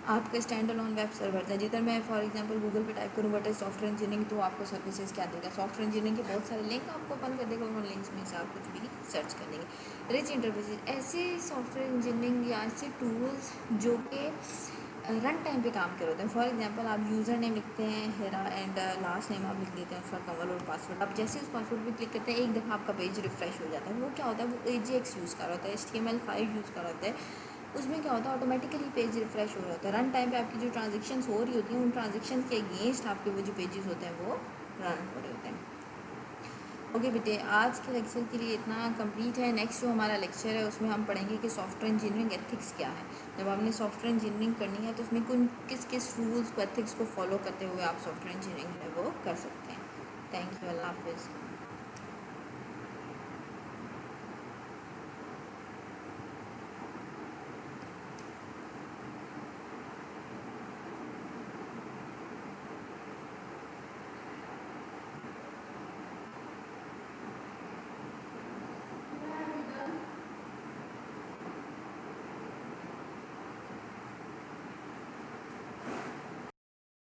आपका स्टैंड अलोन वेब सर्वर था, जिधर मैं फॉर एग्जांपल गूगल पे टाइप करूँ व्हाट इज सॉफ्टवेयर इंजीनियरिंग, तो आपको सर्विसेज क्या देगा, सॉफ्टवेयर इंजीनियरिंग के बहुत सारे लिंक आपको ओपन कर देगा, उन लिंक्स में से आप कुछ भी सर्च कर लेंगे। रिच इंटरफेसेस, ऐसे सॉफ्टवेयर इंजीनियरिंग या ऐसे टूल्स जो कि रन टाइम पे काम कर होते हैं। फॉर एग्जांपल आप यूज़र नेम लिखते हैं हेरा एंड लास्ट नेम आप लिख देते हैं उसका कमल और पासवर्ड, आप जैसे उस पासवर्ड पे क्लिक करते हैं एक दफ़ा आपका पेज रिफ्रेश हो जाता है। वो क्या होता है, वो AJAX यूज़ कर रहा होता है, HTML5 यूज़ कर रहा होता है। उसमें क्या होता है, ऑटोमेटिकली पेज रिफ्रेश हो रहा होता है। रन टाइम पे आपकी जो ट्रांजेक्शन हो रही होती हैं, उन ट्रांजेक्शन के अगेंस्ट आपके वो जो पेजेस होते हैं वो रन हो रहे होते हैं। ओके बेटे, आज के लेक्चर के लिए इतना कंप्लीट है। नेक्स्ट जो हमारा लेक्चर है उसमें हम पढ़ेंगे कि सॉफ्टवेयर इंजीनियरिंग एथिक्स क्या है। जब आपने सॉफ्टवेयर इंजीनियरिंग करनी है तो उसमें किस किस रूल्स को एथिक्स को फॉलो करते हुए आप सॉफ्टवेयर इंजीनियरिंग है वो कर सकते हैं। थैंक यू, अल्लाह हाफिज़।